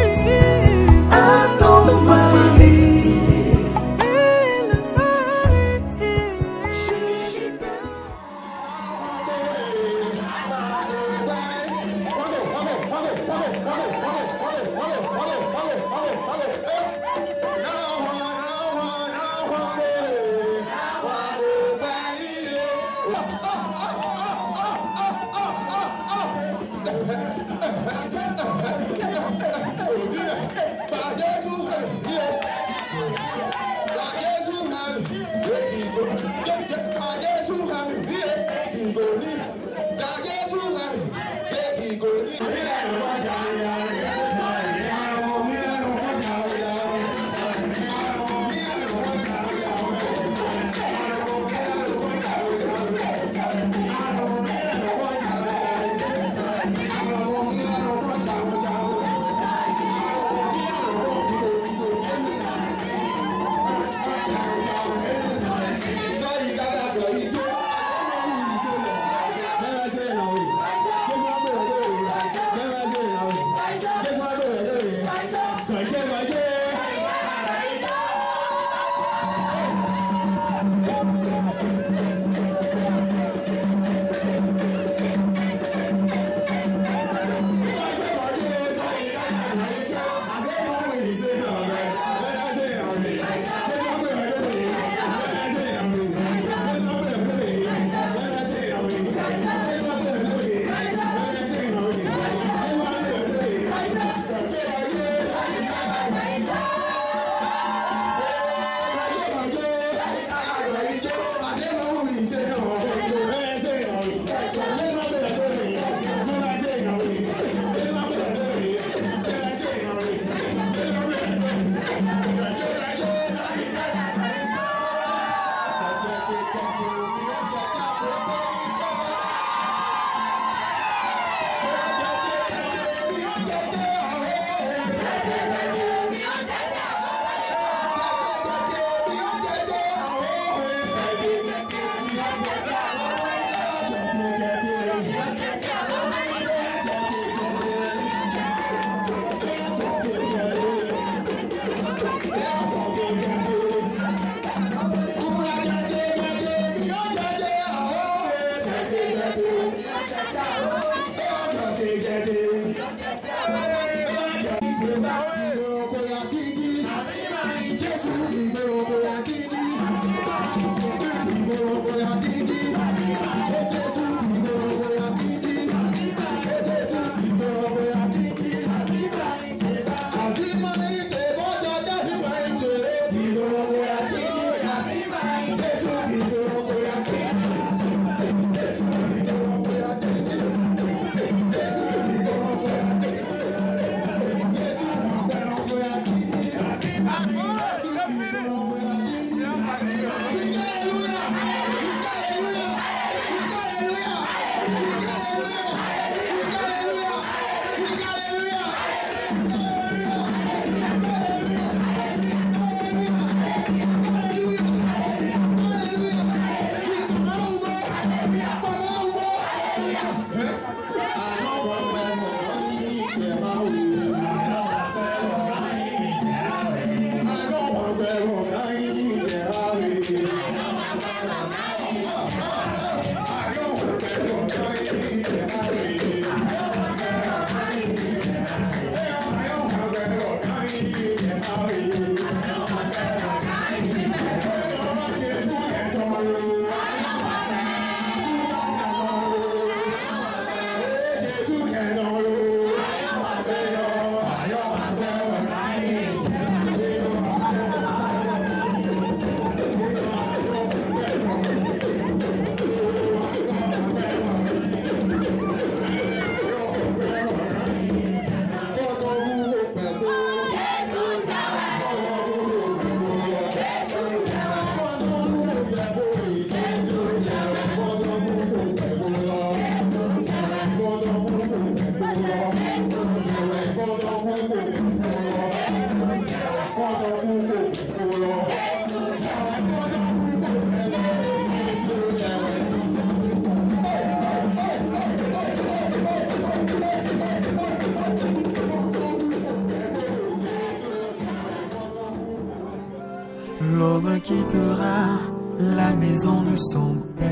L'homme quittera la maison de son père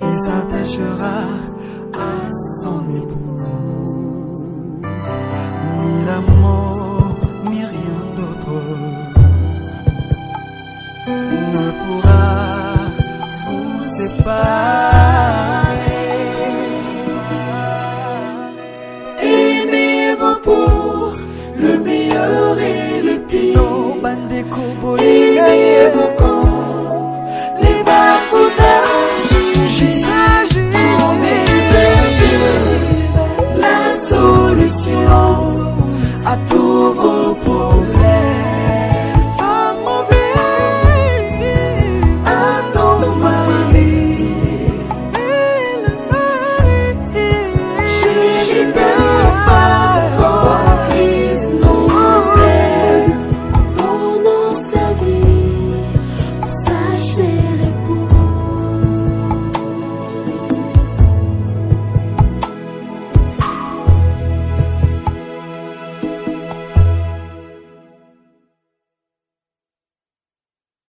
et s'attachera à son épouse. Biko bolinga ye